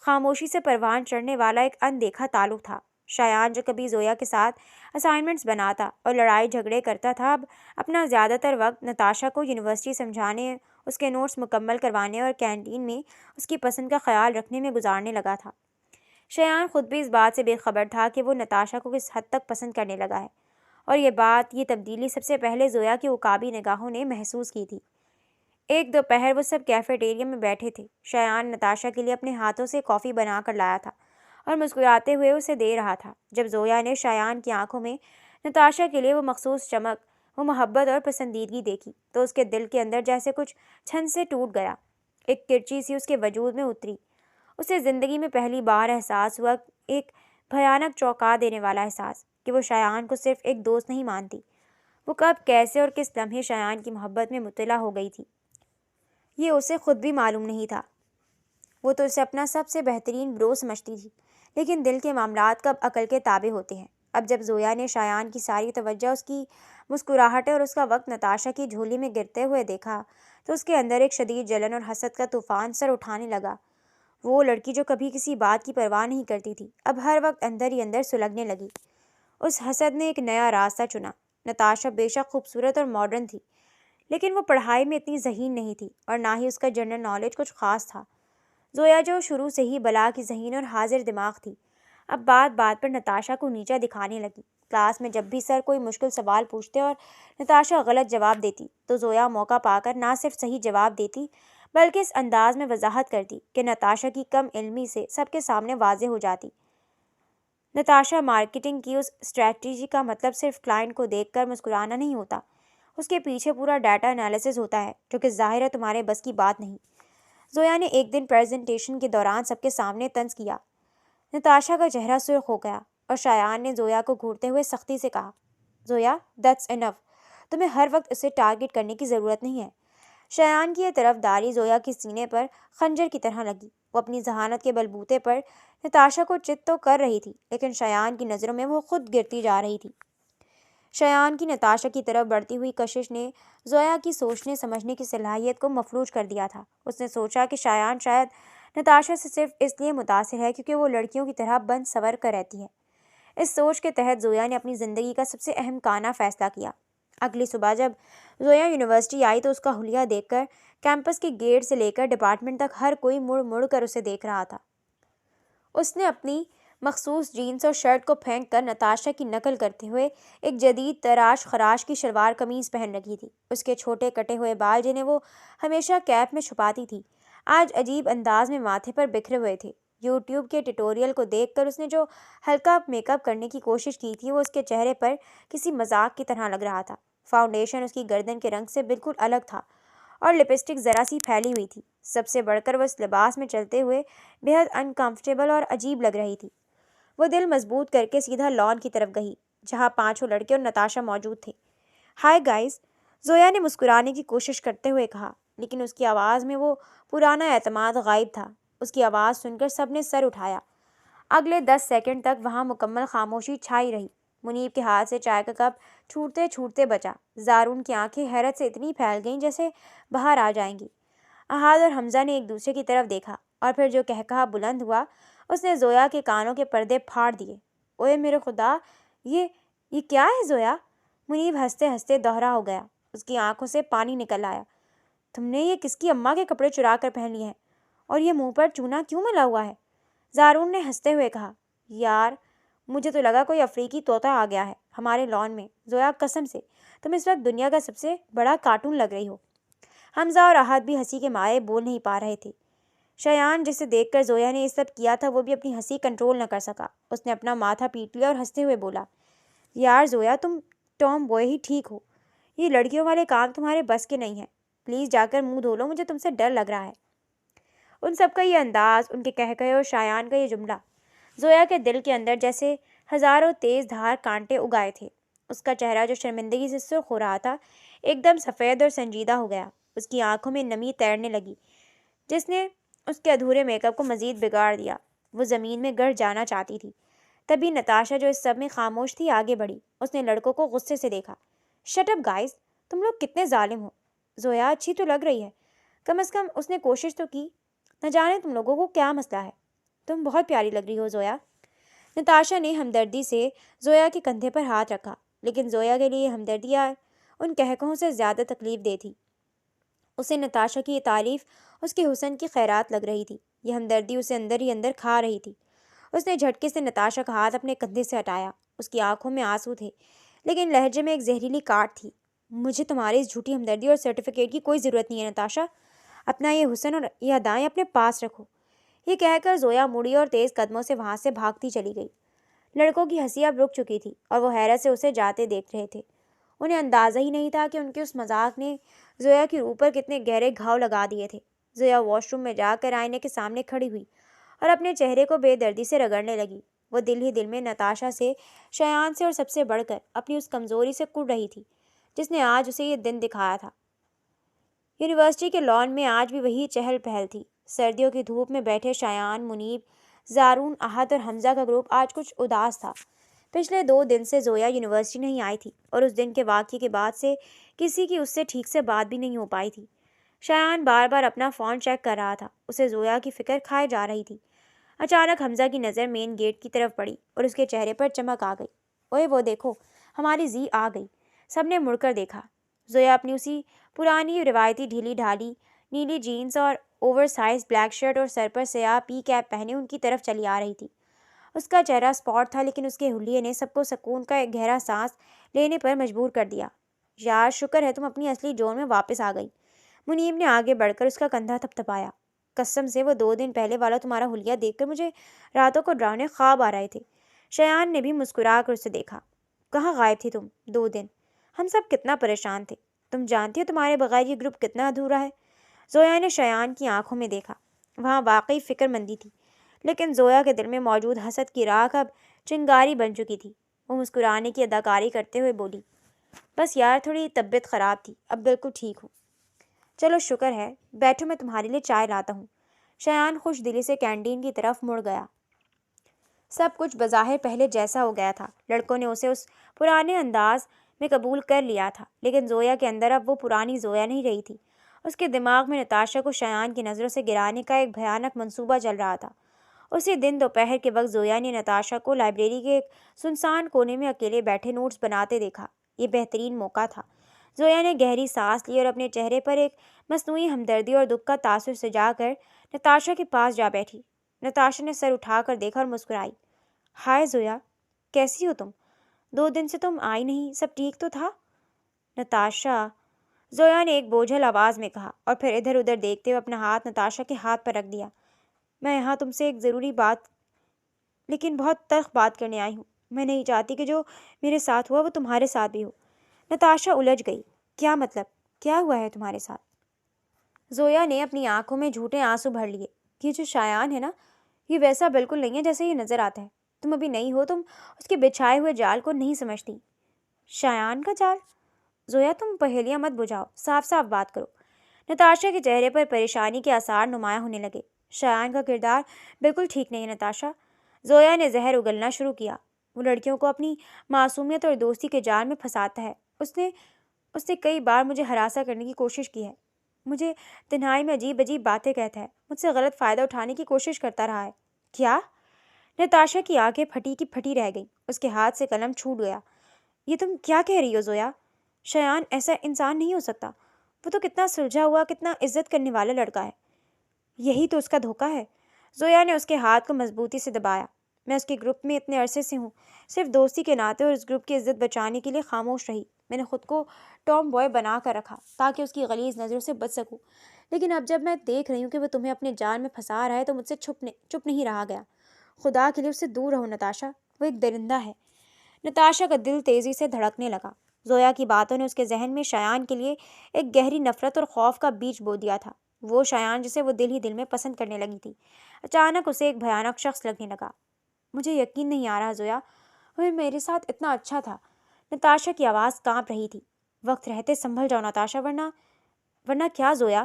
خاموشی سے پروان چڑھنے والا ایک اندیکھا تعلق تھا۔ شایان جو کبھی زویا کے ساتھ اسائنمنٹس بناتا اور لڑائی جھگڑے کرتا تھا، اب اپنا زیادہ تر وقت نتاشا کو یونیورسٹی سمجھانے، اس کے نوٹس مکمل کروانے اور کینٹین میں اس کی پسند کا خیال رکھنے میں گزارنے لگا تھا۔ شایان خود بھی اس بات سے بے خبر تھا کہ وہ نتاشا کو کس حد تک پسند کرنے لگا ہے، اور یہ تبدیلی سب سے پہلے زویا کی عقابی نگاہوں نے محسوس کی تھی۔ ایک دوپہر وہ سب کیفیٹیریا میں بیٹھے تھے۔ شایان نتاشا کے لیے اپنے ہاتھوں سے کافی بنا کر لایا تھا اور مسکراتے ہوئے اسے دے رہا تھا۔ جب زویا نے شایان کی آنکھوں میں نتاشا کے لیے وہ مخصوص چمک، وہ محبت اور پسندیدگی دیکھی تو اس کے دل کے اندر جیسے کچھ چھن سے ٹوٹ گیا۔ ایک کرچی سی اس کے وجود میں اتری۔ اسے زندگی میں پہلی بار احساس ہوا، ایک بھیانک چونکا دینے والا احساس، کہ وہ شایان کو صرف ایک دوست نہیں مانتی۔ وہ کب، کیسے اور کس لمحے شایان کی محبت میں مطلع ہو گئی تھی، یہ اسے خود بھی معلوم نہیں تھا۔ وہ تو اسے اپنا سب سے بہترین برو سمجھتی تھی، لیکن دل کے معاملات کب عقل کے تابع ہوتے ہیں۔ اب جب زویا نے شایان کی ساری توجہ، اس کی مسکراہٹیں اور اس کا وقت نتاشا کی جھولی میں گرتے ہوئے دیکھا تو اس کے اندر ایک شدید جلن اور حسد کا طوفان سر اٹھانے لگا۔ وہ لڑکی جو کبھی کسی بات کی پرواہ نہیں کرتی تھی، اب ہر وقت اندر ہی اندر سلگنے لگی۔ اس حسد نے ایک نیا راستہ چنا۔ نتاشا بے شک خوبصورت اور ماڈرن تھی، لیکن وہ پڑھائی میں اتنی ذہین نہیں تھی، اور نہ ہی اس کا جنرل نالج کچھ خاص تھا۔ زویا جو شروع سے ہی بلا کی ذہین اور حاضر دماغ تھی، اب بات بات پر نتاشا کو نیچا دکھانے لگی۔ کلاس میں جب بھی سر کوئی مشکل سوال پوچھتے اور نتاشا غلط جواب دیتی تو زویا موقع پا کر نہ صرف صحیح جواب دیتی بلکہ اس انداز میں وضاحت کرتی کہ نتاشا کی کم علمی سے سب کے سامنے واضح ہو جاتی۔ نتاشا، مارکیٹنگ کی اس اسٹریٹجی کا مطلب صرف کلائنٹ کو دیکھ کر مسکرانا نہیں ہوتا، اس کے پیچھے پورا ڈیٹا انالیسس ہوتا ہے، جو کہ ظاہر ہے تمہارے بس کی بات نہیں۔ زویا نے ایک دن پریزنٹیشن کے دوران سب کے سامنے طنز کیا۔ نتاشا کا چہرہ سرخ ہو گیا اور شایان نے زویا کو گھورتے ہوئے سختی سے کہا، زویا، دیٹس انف، تمہیں ہر وقت اسے ٹارگٹ کرنے کی ضرورت نہیں ہے۔ شایان کی یہ طرفداری زویا کے سینے پر خنجر کی طرح لگی۔ وہ اپنی ذہانت کے بلبوتے پر نتاشا کو چت تو کر رہی تھی، لیکن شایان کی نظروں میں وہ خود گرتی جا رہی تھی۔ شایان کی نتاشا کی طرف بڑھتی ہوئی کشش نے زویا کی سوچنے سمجھنے کی صلاحیت کو مفلوج کر دیا تھا۔ اس نے سوچا کہ شایان شاید نتاشا سے صرف اس لیے متاثر ہے کیونکہ وہ لڑکیوں کی طرح بند سور کر رہتی ہے۔ اس سوچ کے تحت زویا نے اپنی زندگی کا سب سے اہم کانہ فیصلہ کیا۔ اگلی صبح جب زویا یونیورسٹی آئی تو اس کا حلیہ دیکھ کر کیمپس کے گیٹ سے لے کر ڈپارٹمنٹ تک ہر کوئی مڑ مڑ کر اسے دیکھ رہا تھا۔ اس نے اپنی مخصوص جینس اور شرٹ کو پھینک کر نتاشا کی نقل کرتے ہوئے ایک جدید تراش خراش کی شلوار قمیض پہن رکھی تھی۔ اس کے چھوٹے کٹے ہوئے بال جنہیں وہ ہمیشہ کیپ میں چھپاتی تھی آج عجیب انداز میں ماتھے پر بکھرے ہوئے تھے۔ یوٹیوب کے ٹیوٹوریل کو دیکھ کر اس نے جو ہلکا میک اپ کرنے کی کوشش کی تھی وہ اس کے چہرے پر کسی مذاق کی طرح لگ رہا تھا۔ فاؤنڈیشن اس کی گردن کے رنگ سے بالکل الگ تھا اور لپسٹک ذرا سی پھیلی ہوئی تھی۔ سب سے بڑھ کر وہ اس لباس میں چلتے ہوئے بے حد انکمفرٹیبل اور عجیب لگ رہی تھی۔ وہ دل مضبوط کر کے سیدھا لان کی طرف گئی جہاں 5 لڑکے اور نتاشا موجود تھے۔ ہائے گائز، زویا نے مسکرانے کی کوشش کرتے ہوئے کہا، لیکن اس کی آواز میں وہ پرانا اعتماد غائب تھا۔ اس کی آواز سن کر سب نے سر اٹھایا۔ اگلے 10 سیکنڈ تک وہاں مکمل خاموشی چھائی رہی۔ منیب کے ہاتھ سے چائے کا کپ چھوٹتے چھوٹتے بچا۔ زارون کی آنکھیں حیرت سے اتنی پھیل گئیں جیسے باہر آ جائیں گی۔ احاد اور حمزہ نے ایک دوسرے کی طرف دیکھا اور پھر جو کہا بلند ہوا اس نے زویا کے کانوں کے پردے پھاڑ دیے۔ اوئے میرے خدا، یہ کیا ہے زویا؟ منیب ہنستے ہنستے دوہرا ہو گیا۔ اس کی آنکھوں سے پانی نکل آیا۔ تم نے یہ کس کی اماں کے کپڑے چرا کر پہن لیے ہیں اور یہ منہ پر چونا کیوں ملا ہوا ہے؟ زارون نے ہنستے ہوئے کہا، یار مجھے تو لگا کوئی افریقی طوطا آ گیا ہے ہمارے لان میں۔ زویا قسم سے تم اس وقت دنیا کا سب سے بڑا کارٹون لگ رہی ہو۔ حمزہ اور احد بھی ہنسی کے مارے بول نہیں پا رہے تھے۔ شایان جسے دیکھ کر زویا نے یہ سب کیا تھا وہ بھی اپنی ہنسی کنٹرول نہ کر سکا۔ اس نے اپنا ماتھا پیٹ لیا اور ہنستے ہوئے بولا، یار زویا تم ٹام بوائے ہی ٹھیک ہو، یہ لڑکیوں والے کام تمہارے بس کے نہیں ہیں۔ پلیز جا کر منہ دھو لو، مجھے تم سے ڈر لگ رہا ہے۔ ان سب کا یہ انداز، ان کے کہے اور شایان کا یہ جملہ زویا کے دل کے اندر جیسے ہزاروں تیز دھار کانٹے اگائے تھے۔ اس کا چہرہ جو شرمندگی سے سرخ ہو رہا تھا ایک دم سفید اور سنجیدہ ہو گیا۔ اس کی آنکھوں میں نمی تیرنے لگی جس نے اس کے ادھورے میک اپ کو مزید بگاڑ دیا۔ وہ زمین میں گڑ جانا چاہتی تھی۔ تبھی نتاشا جو اس سب میں خاموش تھی آگے بڑھی۔ اس نے لڑکوں کو غصے سے دیکھا۔ شٹ اپ گائز، تم لوگ کتنے ظالم ہو۔ زویا اچھی تو لگ رہی ہے، کم از کم اس نے کوشش تو کی۔ نہ جانے تم لوگوں کو کیا مسئلہ ہے، تم بہت پیاری لگ رہی ہو زویا۔ نتاشا نے ہمدردی سے زویا کے کندھے پر ہاتھ رکھا، لیکن زویا کے لیے ہمدردیاں ان کہکہوں سے زیادہ تکلیف دہ تھی۔ اسے نتاشا کی یہ تعریف اس کے حسن کی خیرات لگ رہی تھی۔ یہ ہمدردی اسے اندر ہی اندر کھا رہی تھی۔ اس نے جھٹکے سے نتاشا کا ہاتھ اپنے کندھے سے ہٹایا۔ اس کی آنکھوں میں آنسو تھے لیکن لہجے میں ایک زہریلی کاٹ تھی۔ مجھے تمہاری اس جھوٹی ہمدردی اور سرٹیفکیٹ کی کوئی ضرورت نہیں ہے نتاشا۔ اپنا یہ حسن اور یہ ادائیں اپنے پاس رکھو۔ یہ کہہ کر زویا مڑی اور تیز قدموں سے وہاں سے بھاگتی چلی گئی۔ لڑکوں کی ہنسی اب رک چکی تھی اور وہ حیرت سے اسے جاتے دیکھ رہے تھے۔ انہیں اندازہ ہی نہیں تھا کہ ان کے اس مذاق نے زویا کی روح پر کتنے گہرے گھاؤ لگا دیے تھے۔ زویا واش روم میں جا کر آئینے کے سامنے کھڑی ہوئی اور اپنے چہرے کو بے دردی سے رگڑنے لگی۔ وہ دل ہی دل میں نتاشا سے، شایان سے اور سب سے بڑھ کر اپنی اس کمزوری سے کڑ رہی تھی جس نے آج اسے یہ دن دکھایا تھا۔ یونیورسٹی کے لان میں آج بھی وہی چہل پہل تھی۔ سردیوں کی دھوپ میں بیٹھے شایان، منیب، زارون، احد اور حمزہ کا گروپ آج کچھ اداس تھا۔ پچھلے 2 دن سے زویا یونیورسٹی نہیں آئی تھی اور اس دن کے واقعے کے بعد سے کسی کی اس سے ٹھیک سے بات بھی نہیں ہو پائی تھی۔ شایان بار بار اپنا فون چیک کر رہا تھا، اسے زویا کی فکر کھائے جا رہی تھی۔ اچانک حمزہ کی نظر مین گیٹ کی طرف پڑی اور اس کے چہرے پر چمک آ گئی۔ اوئے وہ دیکھو، ہماری زی آ گئی۔ سب نے مڑ کر دیکھا۔ زویا اپنی اسی پرانی روایتی ڈھیلی ڈھالی نیلی جینس اور اوور سائز بلیک شرٹ اور سر پر سیاہ پی کیپ پہنے ان کی طرف چلی آ رہی تھی۔ اس کا چہرہ اسپاٹ تھا لیکن اس کے حلیے نے سب کو سکون کا ایک گہرا سانس لینے پر مجبور کر دیا۔ یار شکر ہے تم اپنی اصلی جون میں واپس آ گئی۔ منیب نے آگے بڑھ کر اس کا کندھا تھپتھپایا۔ قسم سے وہ 2 دن پہلے والا تمہارا حلیہ دیکھ کر مجھے راتوں کو ڈراؤنے خواب آ رہے تھے۔ شایان نے بھی مسکرا کر اسے دیکھا۔ کہاں غائب تھی تم 2 دن؟ ہم سب کتنا پریشان تھے۔ تم جانتی ہو تمہارے بغیر یہ گروپ کتنا ادھورا ہے؟ زویا نے شایان کی آنکھوں میں دیکھا۔ وہاں واقعی فکر مندی تھی لیکن زویا کے دل میں موجود حسد کی راکھ اب چنگاری بن چکی تھی۔ وہ مسکرانے کی اداکاری کرتے ہوئے بولی، بس یار تھوڑی طبیعت خراب تھی، اب بالکل ٹھیک ہوں۔ چلو شکر ہے، بیٹھو میں تمہارے لیے چائے لاتا ہوں۔ شایان خوش دلی سے کینٹین کی طرف مڑ گیا۔ سب کچھ بظاہر پہلے جیسا ہو گیا تھا۔ لڑکوں نے اسے اس پرانے انداز میں قبول کر لیا تھا، لیکن زویا کے اندر اب وہ پرانی زویا نہیں رہی تھی۔ اس کے دماغ میں نتاشا کو شایان کی نظروں سے گرانے کا ایک بھیانک منصوبہ چل رہا تھا۔ اسی دن دوپہر کے وقت زویا نے نتاشا کو لائبریری کے ایک سنسان کونے میں اکیلے بیٹھے نوٹس بناتے دیکھا۔ یہ بہترین موقع تھا۔ زویا نے گہری سانس لی اور اپنے چہرے پر ایک مصنوعی ہمدردی اور دکھ کا تاثر سجا کر نتاشا کے پاس جا بیٹھی۔ نتاشا نے سر اٹھا کر دیکھا اور مسکرائی۔ ہائے زویا، کیسی ہو تم؟ 2 دن سے تم آئی نہیں، سب ٹھیک تو تھا؟ نتاشا، زویا نے ایک بوجھل آواز میں کہا اور پھر ادھر ادھر دیکھتے ہوئے اپنا ہاتھ نتاشا کے ہاتھ پر رکھ دیا۔ میں یہاں تم سے ایک ضروری بات، لیکن بہت تلخ بات کرنے آئی ہوں۔ میں نہیں چاہتی کہ جو میرے ساتھ ہوا وہ تمہارے ساتھ بھی ہو۔ نتاشا الجھ گئی۔ کیا مطلب؟ کیا ہوا ہے تمہارے ساتھ؟ زویا نے اپنی آنکھوں میں جھوٹے آنسو بھر لیے۔ یہ جو شایان ہے نا، یہ ویسا بالکل نہیں ہے جیسے یہ نظر آتا ہے۔ تم ابھی نہیں ہو، تم اس کے بچھائے ہوئے جال کو نہیں سمجھتی۔ شایان کا جال؟ زویا، تم پہیلیاں مت بجھاؤ، صاف صاف بات کرو۔ نتاشا کے چہرے پر پریشانی کے آثار نمایاں ہونے لگے۔ شایان کا کردار بالکل ٹھیک نہیں ہے نتاشا۔ زویا نے زہر اگلنا شروع کیا۔ وہ لڑکیوں کو اپنی معصومیت اور دوستی کے جال میں پھنساتا ہے۔ اس نے کئی بار مجھے ہراساں کرنے کی کوشش کی ہے۔ مجھے تنہائی میں عجیب عجیب باتیں کہتا ہے، مجھ سے غلط فائدہ اٹھانے کی کوشش کرتا رہا ہے۔ کیا؟ نتاشا کی آنکھیں پھٹی کی پھٹی رہ گئیں۔ اس کے ہاتھ سے قلم چھوٹ گیا۔ یہ تم کیا کہہ رہی ہو زویا؟ شایان ایسا انسان نہیں ہو سکتا۔ وہ تو کتنا سلجھا ہوا، کتنا عزت کرنے والا لڑکا ہے۔ یہی تو اس کا دھوکہ ہے۔ زویا نے اس کے ہاتھ کو مضبوطی سے دبایا۔ میں اس کے گروپ میں اتنے عرصے سے ہوں، صرف دوستی کے ناطے اور اس گروپ کی عزت بچانے کے لیے خاموش رہی۔ میں نے خود کو ٹام بوائے بنا کر رکھا تاکہ اس کی غلیظ نظروں سے بچ سکوں، لیکن اب جب میں دیکھ رہی ہوں کہ وہ تمہیں اپنے جال میں پھنسا رہا ہے تو مجھ سے چپ نہیں رہا گیا۔ خدا کے لیے اس سے دور رہو نتاشا، وہ ایک درندہ ہے۔ نتاشا کا دل تیزی سے دھڑکنے لگا۔ زویا کی باتوں نے اس کے ذہن میں شایان کے لیے ایک گہری نفرت اور خوف کا بیج بو دیا تھا۔ وہ شایان جسے وہ دل ہی دل میں پسند کرنے لگی تھی، اچانک اسے ایک بھیانک شخص لگنے لگا۔ مجھے یقین نہیں آ رہا زویا، وہ میرے ساتھ اتنا اچھا تھا۔ نتاشا کی آواز کانپ رہی تھی۔ وقت رہتے سنبھل جاؤ نتاشا، ورنہ کیا زویا؟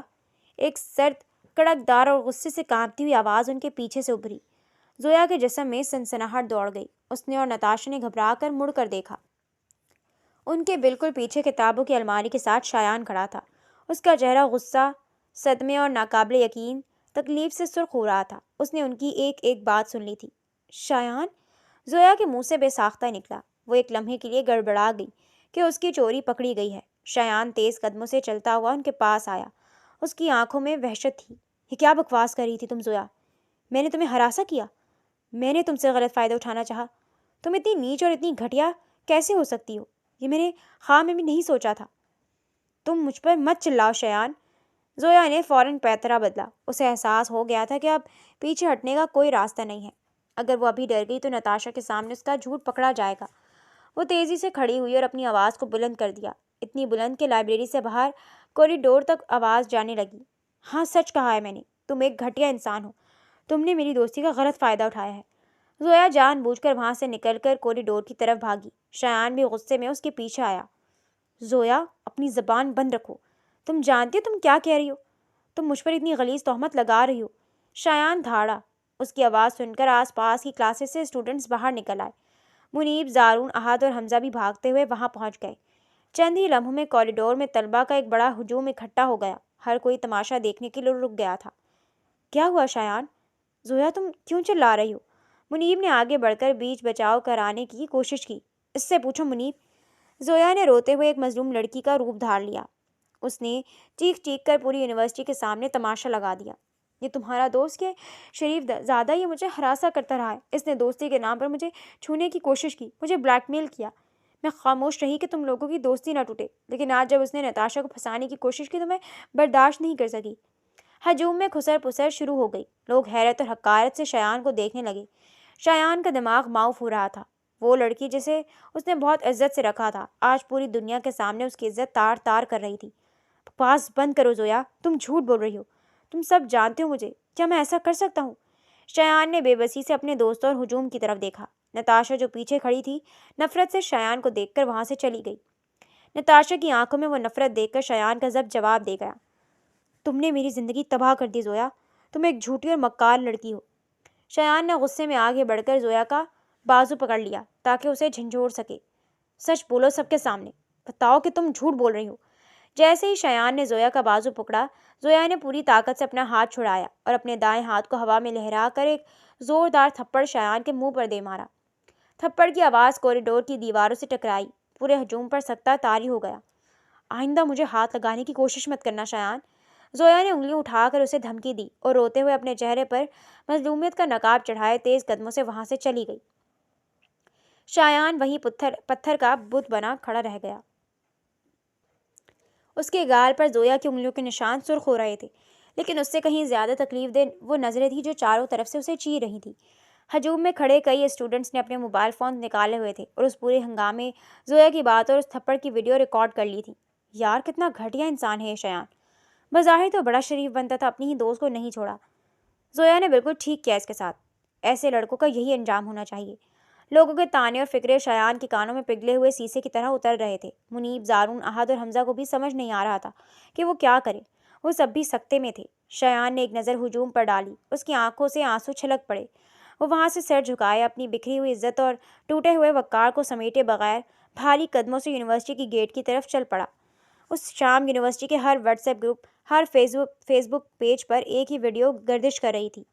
ایک سرد، کڑک دار اور غصے سے کانپتی ہوئی آواز ان کے پیچھے سے ابھری۔ زویا کے جسم میں سنسناہٹ دوڑ گئی۔ اس نے اور نتاشا نے گھبرا کر مڑ کر دیکھا۔ ان کے بالکل پیچھے کتابوں کی الماری کے ساتھ شایان کھڑا تھا۔ اس کا چہرہ غصہ، صدمے اور ناقابل یقین تکلیف سے سرخ ہو رہا تھا۔ اس نے ان کی ایک ایک بات سن لی تھی۔ شایان؟ زویا کے منہ سے بے ساختہ نکلا۔ وہ ایک لمحے کے لیے گڑبڑا گئی کہ اس کی چوری پکڑی گئی ہے۔ شایان تیز قدموں سے چلتا ہوا ان کے پاس آیا۔ اس کی آنکھوں میں وحشت تھی۔ یہ کیا بکواس کر رہی تھی تم زویا؟ میں نے تمہیں ہراساں کیا؟ میں نے تم سے غلط فائدہ اٹھانا چاہا؟ تم اتنی نیچ اور اتنی گھٹیا کیسے ہو سکتی ہو؟ یہ میں نے خواب میں بھی نہیں سوچا تھا۔ تم مجھ پر مت چلاؤ شایان۔ زویا نے فوراً پیترا بدلا۔ اسے احساس ہو گیا تھا کہ اب پیچھے ہٹنے کا کوئی راستہ نہیں ہے۔ اگر وہ ابھی ڈر گئی تو نتاشا کے سامنے اس کا جھوٹ پکڑا جائے گا۔ وہ تیزی سے کھڑی ہوئی اور اپنی آواز کو بلند کر دیا، اتنی بلند کہ لائبریری سے باہر کوریڈور تک آواز جانے لگی۔ ہاں، سچ کہا ہے میں نے، تم ایک گھٹیا انسان ہو۔ تم نے میری دوستی کا غلط فائدہ اٹھایا ہے۔ زویا جان بوجھ کر وہاں سے نکل کر کوریڈور کی طرف بھاگی۔ شایان بھی غصے میں اس کے پیچھے آیا۔ زویا، اپنی زبان بند رکھو۔ تم جانتی ہو تم کیا کہہ رہی ہو؟ تم مجھ پر اتنی غلیظ تہمت لگا رہی ہو۔ شایان دھاڑا۔ اس کی آواز سن کر آس پاس کی کلاسز سے اسٹوڈنٹس باہر نکل آئے۔ منیب، زارون، احد اور حمزہ بھی بھاگتے ہوئے وہاں پہنچ گئے۔ چند ہی لمحوں میں کوریڈور میں طلبہ کا ایک بڑا ہجوم اکٹھا ہو گیا۔ ہر کوئی تماشا دیکھنے کے لیے رک گیا تھا۔ کیا ہوا شایان؟ زویا، تم کیوں چلا رہی ہو؟ منیب نے آگے بڑھ کر بیچ بچاؤ کرانے کی کوشش کی۔ اس سے پوچھو منیب۔ زویا نے روتے ہوئے ایک مظلوم لڑکی کا روپ دھار لیا۔ اس نے چیخ چیخ کر پوری یونیورسٹی کے سامنے تماشا لگا دیا۔ یہ تمہارا دوست ہے شریف زادہ، یہ مجھے ہراساں کرتا رہا ہے۔ اس نے دوستی کے نام پر مجھے چھونے کی کوشش کی، مجھے بلیک میل کیا۔ میں خاموش رہی کہ تم لوگوں کی دوستی نہ ٹوٹے، لیکن آج جب اس نے نتاشا کو پھنسانے کی کوشش کی تو میں برداشت نہیں کر سکی۔ ہجوم میں کھسر پسر شروع ہو گئی۔ لوگ حیرت اور حقارت سے شایان کو دیکھنے لگے۔ شایان کا دماغ معاف ہو رہا تھا۔ وہ لڑکی جسے اس نے بہت عزت سے رکھا تھا، آج پوری دنیا کے سامنے اس کی عزت تار تار کر رہی تھی۔ بکواس بند کرو زویا، تم جھوٹ بول رہی ہو۔ تم سب جانتے ہو مجھے، کیا میں ایسا کر سکتا ہوں؟ شایان نے بے بسی سے اپنے دوستوں اور ہجوم کی طرف دیکھا۔ نتاشا جو پیچھے کھڑی تھی، نفرت سے شایان کو دیکھ کر وہاں سے چلی گئی۔ نتاشا کی آنکھوں میں وہ نفرت دیکھ کر شایان کا ضبط جواب دے گیا۔ تم نے میری زندگی تباہ کر دی زویا، تم ایک جھوٹی اور مکار لڑکی ہو۔ شایان نے غصے میں آگے بڑھ کر زویا کا بازو پکڑ لیا تاکہ اسے جھنجھوڑ سکے۔ سچ بولو سب کے سامنے، بتاؤ کہ تم جھوٹ بول رہی ہو۔ جیسے ہی شایان نے زویا کا بازو پکڑا، زویا نے پوری طاقت سے اپنا ہاتھ چھڑایا اور اپنے دائیں ہاتھ کو ہوا میں لہرا کر ایک زوردار تھپڑ شایان کے منہ پر دے مارا۔ تھپڑ کی آواز کوریڈور کی دیواروں سے ٹکرائی، پورے ہجوم پر سکتہ طاری ہو گیا۔ آئندہ مجھے ہاتھ لگانے کی کوشش مت کرنا شایان، زویا نے انگلیاں اٹھا کر اسے دھمکی دی اور روتے ہوئے اپنے چہرے پر مظلومیت کا نقاب چڑھائے تیز قدموں سے وہاں سے چلی گئی۔ شایان وہیں پتھر کا بت بنا کھڑا رہ گیا۔ اس کے گال پر زویا کی انگلیوں کے نشان سرخ ہو رہے تھے، لیکن اس سے کہیں زیادہ تکلیف دہ وہ نظریں تھیں جو چاروں طرف سے اسے چیر رہی تھیں۔ ہجوم میں کھڑے کئی اسٹوڈنٹس نے اپنے موبائل فون نکالے ہوئے تھے اور اس پورے ہنگامے زویا کی بات اور اس تھپڑ کی ویڈیو ریکارڈ کر لی تھی۔ یار کتنا گھٹیا انسان ہے یہ شایان، بظاہر تو بڑا شریف بنتا تھا، اپنی ہی دوست کو نہیں چھوڑا۔ زویا نے بالکل ٹھیک کیا اس کے ساتھ، ایسے لڑکوں کا یہی انجام ہونا چاہیے۔ لوگوں کے تانے اور فکرے شایان کے کانوں میں پگھلے ہوئے سیسے کی طرح اتر رہے تھے۔ منیب، زارون، احد اور حمزہ کو بھی سمجھ نہیں آ رہا تھا کہ وہ کیا کرے، وہ سب بھی سکتے میں تھے۔ شایان نے ایک نظر ہجوم پر ڈالی، اس کی آنکھوں سے آنسو چھلک پڑے۔ وہ وہاں سے سر جھکائے اپنی بکھری ہوئی عزت اور ٹوٹے ہوئے وقار کو سمیٹے بغیر بھاری قدموں سے یونیورسٹی کی گیٹ کی طرف چل پڑا۔ اس شام یونیورسٹی کے ہر واٹس ایپ گروپ، ہر فیس بک پیج پر ایک ہی ویڈیو گردش کر رہی تھی۔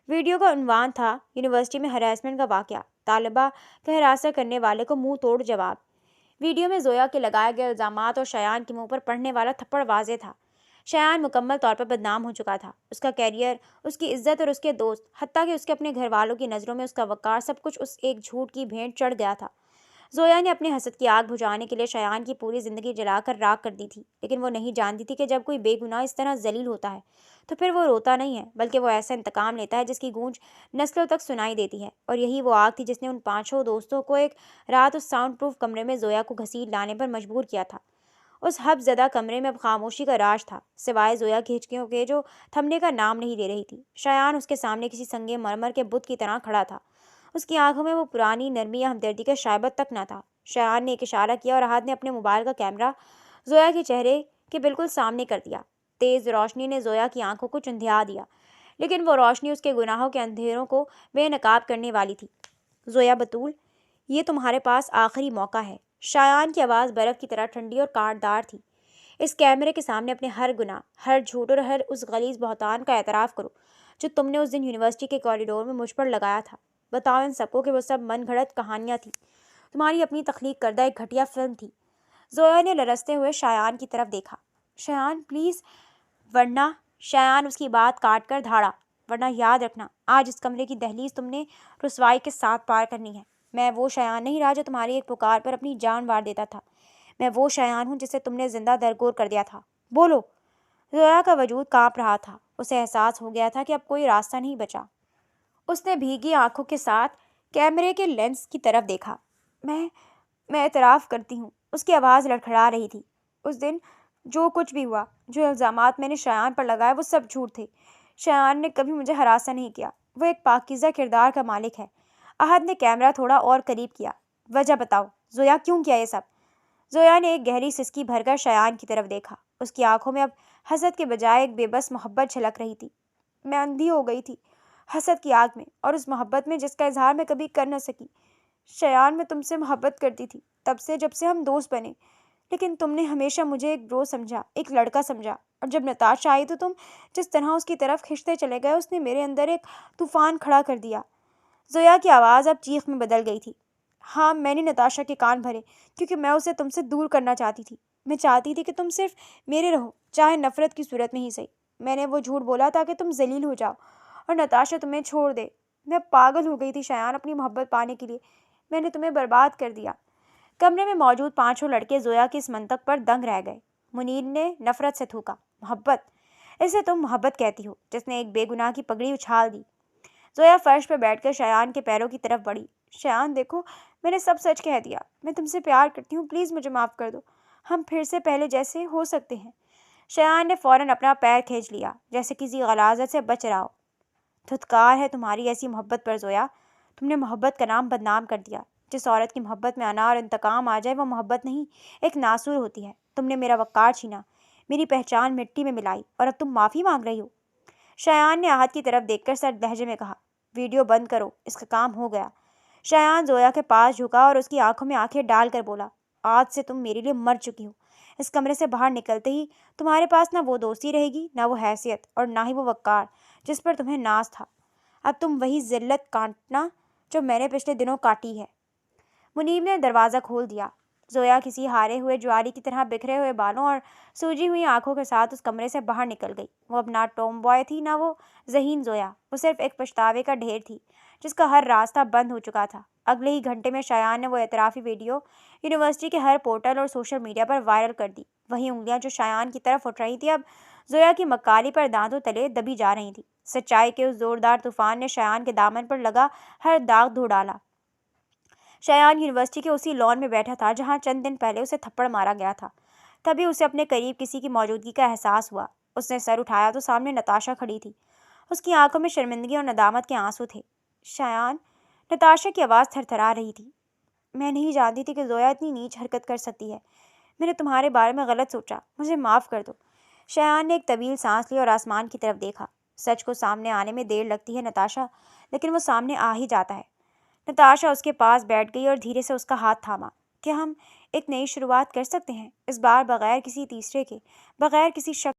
ویڈیو کا عنوان تھا یونیورسٹی میں ہراسمنٹ کا واقعہ، طالبہ کا ہراساں کرنے والے کو منہ توڑ جواب۔ ویڈیو میں زویا کے لگائے گئے الزامات اور شایان کے منہ پر پڑنے والا تھپڑ واضح تھا۔ شایان مکمل طور پر بدنام ہو چکا تھا، اس کا کیریئر، اس کی عزت اور اس کے دوست، حتیٰ کہ اس کے اپنے گھر والوں کی نظروں میں اس کا وقار، سب کچھ اس ایک جھوٹ کی بھینٹ چڑھ گیا تھا۔ زویا نے اپنے حسد کی آگ بجھانے کے لیے شایان کی پوری زندگی جلا کر راکھ کر دی تھی، لیکن وہ نہیں جانتی تھی کہ جب کوئی بے گناہ اس طرح ذلیل ہوتا ہے تو پھر وہ روتا نہیں ہے، بلکہ وہ ایسا انتقام لیتا ہے جس کی گونج نسلوں تک سنائی دیتی ہے۔ اور یہی وہ آگ تھی جس نے ان پانچوں دوستوں کو ایک رات اس ساؤنڈ پروف کمرے میں زویا کو گھسیٹ لانے پر مجبور کیا تھا۔ اس حب زدہ کمرے میں اب خاموشی کا راج تھا، سوائے زویا کی ہچکیوں کے جو تھمنے کا نام نہیں لے رہی تھی۔ شایان اس کے سامنے کسی سنگ مرمر کے بت کی طرح کھڑا تھا، اس کی آنکھوں میں وہ پرانی نرمی یا ہمدردی کا شائبہ تک نہ تھا۔ شایان نے ایک اشارہ کیا اور احد نے اپنے موبائل کا کیمرہ زویا کے چہرے کے بالکل سامنے کر دیا۔ تیز روشنی نے زویا کی آنکھوں کو چندھیا دیا، لیکن وہ روشنی اس کے گناہوں کے اندھیروں کو بے نقاب کرنے والی تھی۔ زویا بطول، یہ تمہارے پاس آخری موقع ہے۔ شایان کی آواز برف کی طرح ٹھنڈی اور کانٹ دار تھی۔ اس کیمرے کے سامنے اپنے ہر گناہ، ہر جھوٹ اور ہر اس غلیظ بہتان کا اعتراف کرو جو تم نے اس دن یونیورسٹی کے کوریڈور میں مجھ پر لگایا تھا۔ بتاؤ ان سب کو کہ وہ سب من گھڑت کہانیاں تھیں، تمہاری اپنی تخلیق کردہ ایک گھٹیا فلم تھی۔ زویا نے لرزتے ہوئے شایان کی طرف دیکھا۔ شایان پلیز، ورنہ… شایان اس کی بات کاٹ کر دھاڑا، ورنہ یاد رکھنا، آج اس کمرے کی دہلیز تم نے رسوائی کے ساتھ پار کرنی ہے۔ میں وہ شایان نہیں رہا جو تمہاری ایک پکار پر اپنی جان وار دیتا تھا، میں وہ شایان ہوں جسے تم نے زندہ درگور کر دیا تھا۔ بولو۔ زویا کا وجود کانپ رہا تھا، اسے احساس ہو گیا تھا کہ اب کوئی راستہ نہیں بچا۔ اس نے بھیگی آنکھوں کے ساتھ کیمرے کے لینس کی طرف دیکھا۔ میں اعتراف کرتی ہوں، اس کی آواز لڑکھڑا رہی تھی۔ اس دن جو کچھ بھی ہوا، جو الزامات میں نے شایان پر لگائے، وہ سب جھوٹ تھے۔ شایان نے کبھی مجھے ہراساں نہیں کیا، وہ ایک پاکیزہ کردار کا مالک ہے۔ احد نے کیمرہ تھوڑا اور قریب کیا۔ وجہ بتاؤ، زویا کیوں کیا یہ سب؟ زویا نے ایک گہری سسکی بھر کر شایان کی طرف دیکھا، اس کی آنکھوں میں اب حسد کے بجائے ایک بے بس محبت جھلک رہی تھی۔ میں اندھی ہو گئی تھی حسد کی آگ میں، اور اس محبت میں جس کا اظہار میں کبھی کر نہ سکی۔ شایان، میں تم سے محبت کرتی تھی تب سے، جب سے ہم دوست بنے، لیکن تم نے ہمیشہ مجھے ایک برو سمجھا، ایک لڑکا سمجھا، اور جب نتاشا آئی تو تم جس طرح اس کی طرف کھنچتے چلے گئے، اس نے میرے اندر ایک طوفان کھڑا کر دیا۔ زویا کی آواز اب چیخ میں بدل گئی تھی۔ ہاں، میں نے نتاشا کے کان بھرے کیونکہ میں اسے تم سے دور کرنا چاہتی تھی۔ میں چاہتی تھی کہ تم صرف میرے رہو، چاہے نفرت کی صورت میں ہی صحیح۔ میں نے وہ جھوٹ بولا تاکہ تم ذلیل ہو جاؤ اور نتاشا تمہیں چھوڑ دے۔ میں پاگل ہو گئی تھی شایان، اپنی محبت پانے کے لیے میں نے تمہیں برباد کر دیا۔ کمرے میں موجود پانچوں لڑکے زویا کے اس منطق پر دنگ رہ گئے۔ منیر نے نفرت سے تھوکا، محبت؟ اسے تم محبت کہتی ہو، جس نے ایک بے گناہ کی پگڑی اچھال دی۔ زویا فرش پر بیٹھ کر شایان کے پیروں کی طرف بڑھی۔ شایان دیکھو، میں نے سب سچ کہہ دیا، میں تم سے پیار کرتی ہوں، پلیز مجھے معاف کر دو، ہم پھر سے پہلے جیسے ہو سکتے ہیں۔ شایان نے فوراً اپنا پیر کھینچ لیا، جیسے کسی غلاظت سے بچ رہا ہو۔ دھتکار ہے تمہاری ایسی محبت پر زویا، تم نے محبت کا نام بدنام کر دیا۔ جس عورت کی محبت میں انا اور انتقام آ جائے وہ محبت نہیں، ایک ناسور ہوتی ہے۔ تم نے میرا وقار چھینا، میری پہچان مٹی میں ملائی، اور اب تم معافی مانگ رہی ہو۔ شایان نے احد کی طرف دیکھ کر سرد لہجے میں کہا، ویڈیو بند کرو، اس کا کام ہو گیا۔ شایان زویا کے پاس جھکا اور اس کی آنکھوں میں آنکھیں ڈال کر بولا، آج سے تم میرے لیے مر چکی ہو۔ اس کمرے سے باہر نکلتے ہی تمہارے پاس نہ وہ دوستی رہے گی، نہ وہ حیثیت، اور نہ ہی وہ وقار جس پر تمہیں ناز تھا۔ اب تم وہی ذلت کاٹنا جو میں نے پچھلے دنوں کاٹی ہے۔ منیب نے دروازہ کھول دیا۔ زویا کسی ہارے ہوئے جواری کی طرح بکھرے ہوئے بالوں اور سوجی ہوئی آنکھوں کے ساتھ اس کمرے سے باہر نکل گئی۔ وہ اب نہ ٹام بوائے تھی، نہ وہ ذہین زویا، وہ صرف ایک پچھتاوے کا ڈھیر تھی جس کا ہر راستہ بند ہو چکا تھا۔ اگلے ہی گھنٹے میں شایان نے وہ اعترافی ویڈیو یونیورسٹی کے ہر پورٹل اور سوشل میڈیا پر وائرل کر دی۔ وہی انگلیاں جو شایان کی طرف اٹھ رہی تھی اب زویا کی مکاری پر دانتوں تلے دبی جا رہی تھی۔ سچائی کے اس زوردار طوفان نے شایان کے دامن پر لگا ہر داغ دھو ڈالا۔ شایان یونیورسٹی کے اسی لان میں بیٹھا تھا جہاں چند دن پہلے اسے تھپڑ مارا گیا تھا۔ تبھی اسے اپنے قریب کسی کی موجودگی کا احساس ہوا۔ اس نے سر اٹھایا تو سامنے نتاشا کھڑی تھی۔ اس کی آنکھوں میں شرمندگی اور ندامت کے آنسو تھے۔ شایان، نتاشا کی آواز تھر تھرا رہی تھی۔ میں نہیں جانتی تھی کہ زویا اتنی نیچ حرکت کر سکتی ہے۔ میں نے تمہارے بارے میں غلط سوچا، مجھے معاف کر دو۔ شایان نے ایک طویل سانس لی اور آسمان کی طرف دیکھا۔ سچ کو سامنے آنے میں دیر لگتی ہے نتاشا، لیکن وہ سامنے آ ہی جاتا ہے۔ نتاشا اس کے پاس بیٹھ گئی اور دھیرے سے اس کا ہاتھ تھاما۔ کیا ہم ایک نئی شروعات کر سکتے ہیں، اس بار بغیر کسی تیسرے کے، بغیر کسی شک